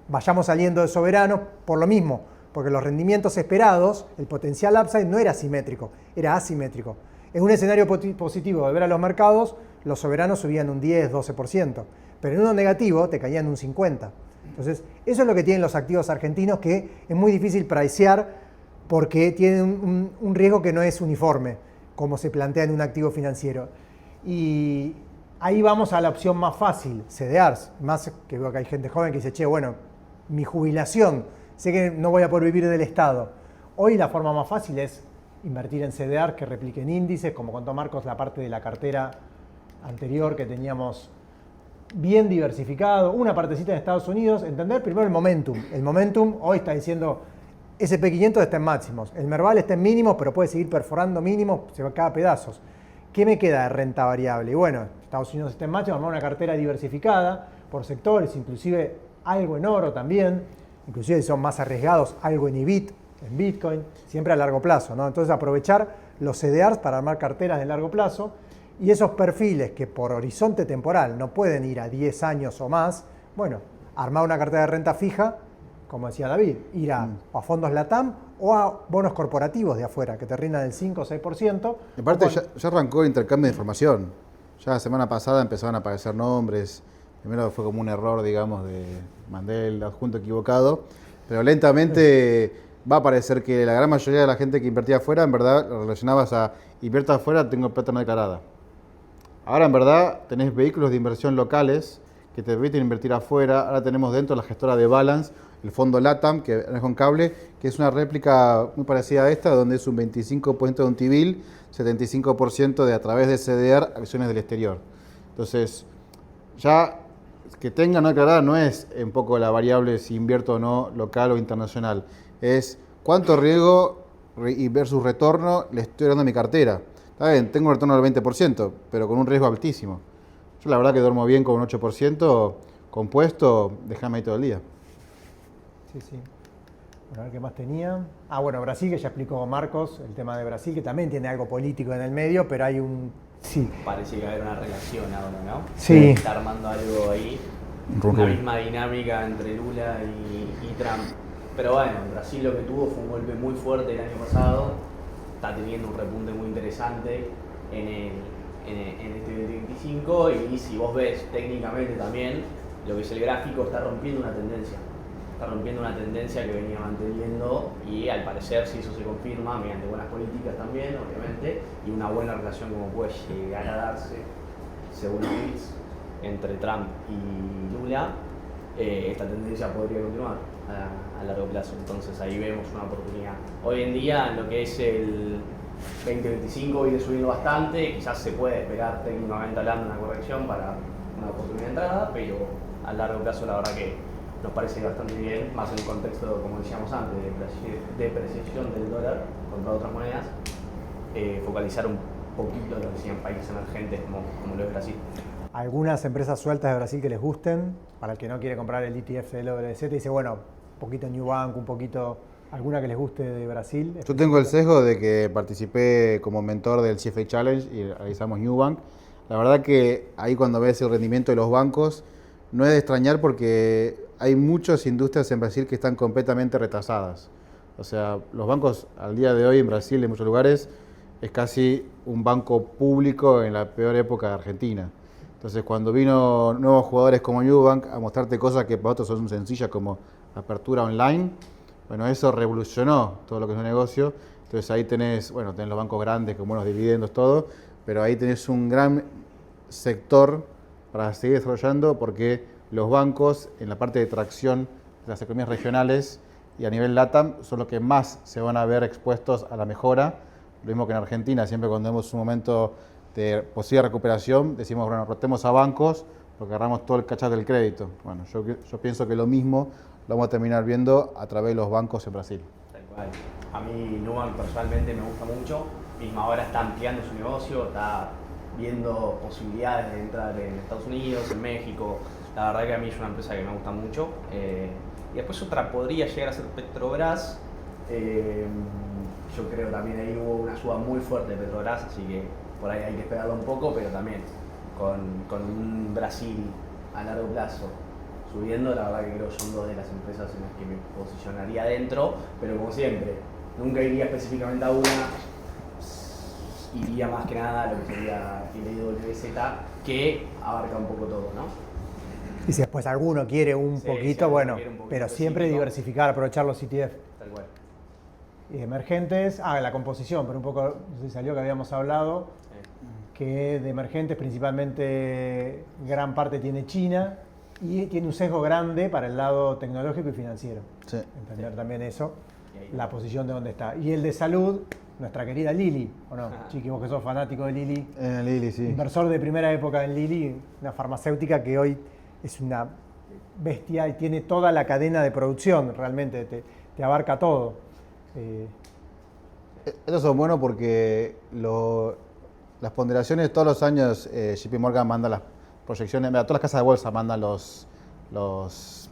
vayamos saliendo de soberanos, por lo mismo, porque los rendimientos esperados, el potencial upside no era simétrico, era asimétrico. En un escenario positivo de ver a los mercados, los soberanos subían un 10, 12%, pero en uno negativo te caían un 50%. Entonces, eso es lo que tienen los activos argentinos, que es muy difícil pricear porque tienen un riesgo que no es uniforme, como se plantea en un activo financiero. Y ahí vamos a la opción más fácil, CDRs. Más que veo que hay gente joven que dice, che, bueno, mi jubilación, sé que no voy a poder vivir del Estado. Hoy la forma más fácil es invertir en CDR que repliquen índices, como contó Marcos, la parte de la cartera anterior que teníamos bien diversificado, una partecita en Estados Unidos, entender primero el momentum. El momentum hoy está diciendo SP500 está en máximos, el Merval está en mínimos, pero puede seguir perforando mínimos, se va cada pedazos. ¿Qué me queda de renta variable? Y bueno, Estados Unidos está en máximos, armar una cartera diversificada por sectores, inclusive algo en oro también, inclusive si son más arriesgados, algo en IBIT, en Bitcoin, siempre a largo plazo, ¿no? Entonces aprovechar los CDRs para armar carteras de largo plazo. Y esos perfiles que por horizonte temporal no pueden ir a 10 años o más, bueno, armar una cartera de renta fija, como decía David, ir a fondos LATAM o a bonos corporativos de afuera, que te rindan el 5 o 6%. En parte ya arrancó el intercambio de información. Ya la semana pasada empezaron a aparecer nombres. Primero fue como un error, digamos, mandé el adjunto equivocado. Pero lentamente va a parecer que la gran mayoría de la gente que invertía afuera, en verdad, lo relacionabas a invierto afuera, tengo plata no declarada. Ahora, en verdad, tenés vehículos de inversión locales que te permiten invertir afuera. Ahora tenemos dentro la gestora de Balance, el fondo LATAM, que es con cable, que es una réplica muy parecida a esta, donde es un 25% de un T-bill, 75% de a través de CDR, acciones del exterior. Entonces, ya que tenga no declarada no es un poco la variable si invierto o no local o internacional. Es cuánto riesgo versus retorno le estoy dando a mi cartera. Está bien, tengo un retorno del 20%, pero con un riesgo altísimo. Yo la verdad que duermo bien con un 8% compuesto, déjame ahí todo el día. Sí, sí. Bueno, a ver qué más tenía. Bueno, Brasil, que ya explicó Marcos, el tema de Brasil, que también tiene algo político en el medio, pero hay un... Sí. Parece que va a haber una relación ahora, ¿no? Sí. Está armando algo ahí, una misma dinámica entre Lula y Trump. Pero bueno, Brasil lo que tuvo fue un golpe muy fuerte el año pasado. Está teniendo un repunte muy interesante en este 2025 y si vos ves técnicamente también lo que es el gráfico está rompiendo una tendencia. Está rompiendo una tendencia que venía manteniendo y al parecer si eso se confirma mediante buenas políticas también, obviamente, y una buena relación como puede llegar a darse según los tweets entre Trump y Lula, esta tendencia podría continuar a largo plazo. Entonces ahí vemos una oportunidad. Hoy en día en lo que es el 2025 viene subiendo bastante, quizás se puede esperar técnicamente hablando una corrección para una oportunidad de entrada, pero a largo plazo la verdad que nos parece bastante bien, más en el contexto, como decíamos antes, de depreciación del dólar contra otras monedas, focalizar un poquito en lo que decían países emergentes como lo es Brasil. Algunas empresas sueltas de Brasil que les gusten, para el que no quiere comprar el ETF del WZ, dice, bueno, un poquito New Bank, un poquito, alguna que les guste de Brasil. Yo tengo el sesgo de que participé como mentor del CFA Challenge y realizamos New Bank. La verdad que ahí cuando ves el rendimiento de los bancos, no es de extrañar porque hay muchas industrias en Brasil que están completamente retrasadas. O sea, los bancos al día de hoy en Brasil, en muchos lugares, es casi un banco público en la peor época de Argentina. Entonces, cuando vino nuevos jugadores como Nubank a mostrarte cosas que para otros son sencillas como apertura online, bueno, eso revolucionó todo lo que es un negocio. Entonces, ahí tenés los bancos grandes con buenos dividendos, todo, pero ahí tenés un gran sector para seguir desarrollando porque los bancos en la parte de tracción de las economías regionales y a nivel LATAM son los que más se van a ver expuestos a la mejora. Lo mismo que en Argentina, siempre cuando vemos un momento de posible recuperación, decimos, bueno, rotemos a bancos porque agarramos todo el cachat del crédito. Bueno, yo pienso que lo mismo lo vamos a terminar viendo a través de los bancos en Brasil. Tal cual. A mí Nubank personalmente me gusta mucho, misma ahora está ampliando su negocio, está viendo posibilidades de entrar en Estados Unidos, en México. La verdad que a mí es una empresa que me gusta mucho. Y después otra podría llegar a ser Petrobras. yo creo también ahí hubo una suba muy fuerte de Petrobras, así que por ahí hay que esperarlo un poco, pero también con un Brasil a largo plazo subiendo, la verdad que creo que son dos de las empresas en las que me posicionaría dentro, pero como siempre, nunca iría específicamente a una, iría más que nada a lo que sería IWZ, que abarca un poco todo, ¿no? Y si después alguno quiere un Sí, poquito, si bueno, quiere un poquito pero siempre específico. diversificar, aprovechar los ETF. Tal cual. Y emergentes, la composición, pero un poco, no sé si salió que habíamos hablado, que de emergentes principalmente gran parte tiene China y tiene un sesgo grande para el lado tecnológico y financiero. Sí. Entender también eso, Y ahí- la posición de dónde está. Y el de salud, nuestra querida Lilly, ¿o no? Chiqui, vos que sos fanático de Lilly, Lili, sí. inversor de primera época en Lilly, una farmacéutica que hoy es una bestia y tiene toda la cadena de producción, realmente te abarca todo. Estos son buenos porque las ponderaciones todos los años JP Morgan manda las proyecciones, mira, todas las casas de bolsa mandan los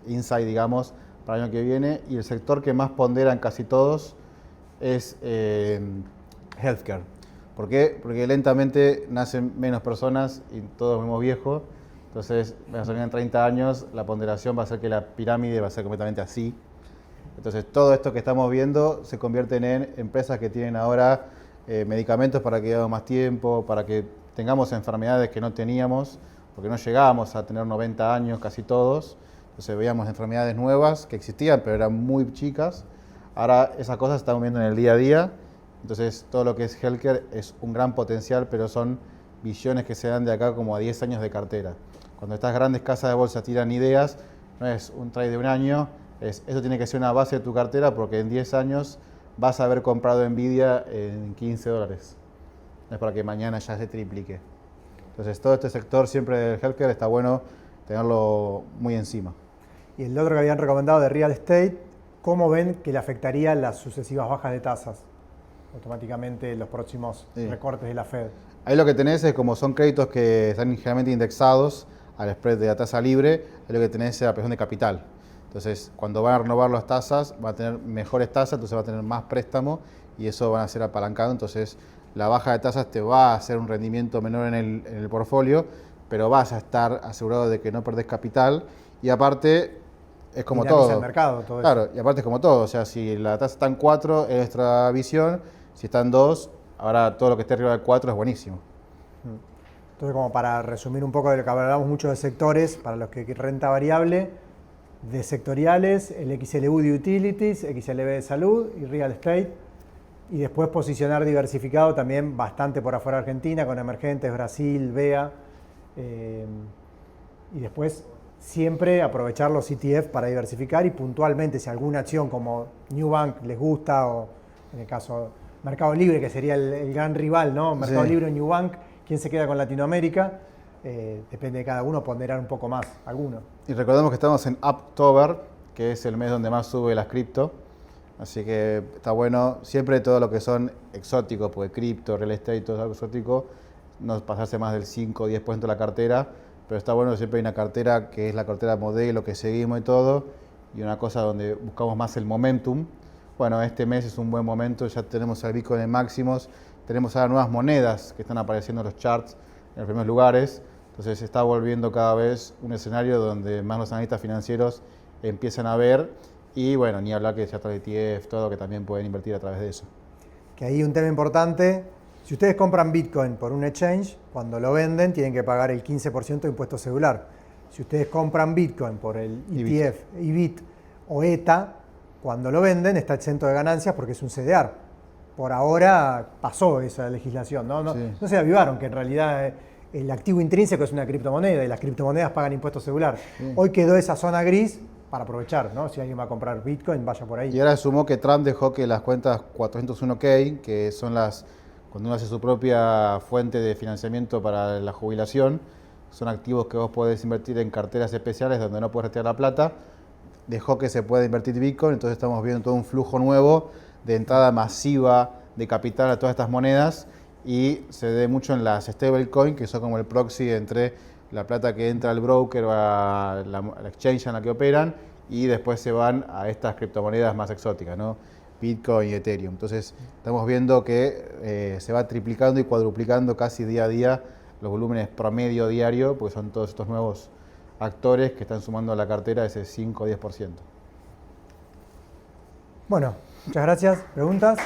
insights, digamos, para el año que viene, y el sector que más ponderan casi todos es healthcare. ¿Por qué? Porque lentamente nacen menos personas y todos vemos viejos. Entonces, en 30 años la ponderación va a ser que la pirámide va a ser completamente así. Entonces, todo esto que estamos viendo se convierten en empresas que tienen ahora medicamentos para que vivamos más tiempo, para que tengamos enfermedades que no teníamos, porque no llegábamos a tener 90 años casi todos. Entonces, veíamos enfermedades nuevas que existían, pero eran muy chicas. Ahora, esas cosas se están viendo en el día a día. Entonces, todo lo que es healthcare es un gran potencial, pero son visiones que se dan de acá como a 10 años de cartera. Cuando estas grandes casas de bolsa tiran ideas, no es un trade de un año, eso tiene que ser una base de tu cartera porque en 10 años vas a haber comprado Nvidia en $15. No es para que mañana ya se triplique. Entonces todo este sector siempre del healthcare está bueno tenerlo muy encima. Y el otro que habían recomendado de real estate, ¿cómo ven que le afectaría las sucesivas bajas de tasas? Automáticamente los próximos recortes de la Fed. Ahí lo que tenés es como son créditos que están generalmente indexados al spread de la tasa libre, es lo que tenés es la presión de capital. Entonces, cuando van a renovar las tasas, van a tener mejores tasas, entonces va a tener más préstamo y eso van a ser apalancado. Entonces, la baja de tasas te va a hacer un rendimiento menor en el portfolio, pero vas a estar asegurado de que no perdés capital. Y aparte, es como Dinamiza todo. el mercado, todo Claro, eso. y aparte es como todo. O sea, si la tasa está en 4, es nuestra visión. Si está en 2, ahora todo lo que esté arriba de 4 es buenísimo. Entonces, como para resumir un poco de lo que hablamos mucho de sectores, para los que renta variable, de sectoriales, el XLU de utilities, XLB de salud y real estate. Y después posicionar diversificado también bastante por afuera de Argentina, con emergentes, Brasil, BEA. Y después siempre aprovechar los ETF para diversificar y puntualmente si alguna acción como Newbank les gusta o en el caso Mercado Libre, que sería el gran rival, ¿no? Mercado Libre o Newbank, ¿quién se queda con Latinoamérica? Depende de cada uno ponderar un poco más, alguno. Y recordemos que estamos en October, que es el mes donde más sube las cripto. Así que está bueno, siempre todo lo que son exóticos, porque cripto, real estate, todo algo exótico, no pasarse más del 5 o 10% de la cartera, pero está bueno que siempre hay una cartera que es la cartera modelo que seguimos y todo, y una cosa donde buscamos más el momentum. Bueno, este mes es un buen momento, ya tenemos el Bitcoin en máximos, tenemos ahora nuevas monedas que están apareciendo en los charts en los primeros lugares, entonces se está volviendo cada vez un escenario donde más los analistas financieros empiezan a ver. Y bueno, ni hablar que ya está el ETF, todo que también pueden invertir a través de eso. Que ahí un tema importante, si ustedes compran Bitcoin por un exchange, cuando lo venden tienen que pagar el 15% de impuesto celular. Si ustedes compran Bitcoin por el ETF, IBIT o ETA, cuando lo venden está exento de ganancias porque es un CDR. Por ahora pasó esa legislación, ¿no? No, Sí. no se avivaron que en realidad el activo intrínseco es una criptomoneda y las criptomonedas pagan impuesto celular. Sí. Hoy quedó esa zona gris para aprovechar, ¿no? Si alguien va a comprar Bitcoin, vaya por ahí. Y ahora sumó que Trump dejó que las cuentas 401k, que son cuando uno hace su propia fuente de financiamiento para la jubilación, son activos que vos podés invertir en carteras especiales donde no puedes retirar la plata, dejó que se pueda invertir Bitcoin, entonces estamos viendo todo un flujo nuevo de entrada masiva de capital a todas estas monedas y se ve mucho en las stablecoin, que son como el proxy entre la plata que entra al broker o a la exchange en la que operan y después se van a estas criptomonedas más exóticas, ¿no? Bitcoin y Ethereum. Entonces, estamos viendo que se va triplicando y cuadruplicando casi día a día los volúmenes promedio diario, porque son todos estos nuevos actores que están sumando a la cartera ese 5 o 10%. Bueno, muchas gracias. ¿Preguntas?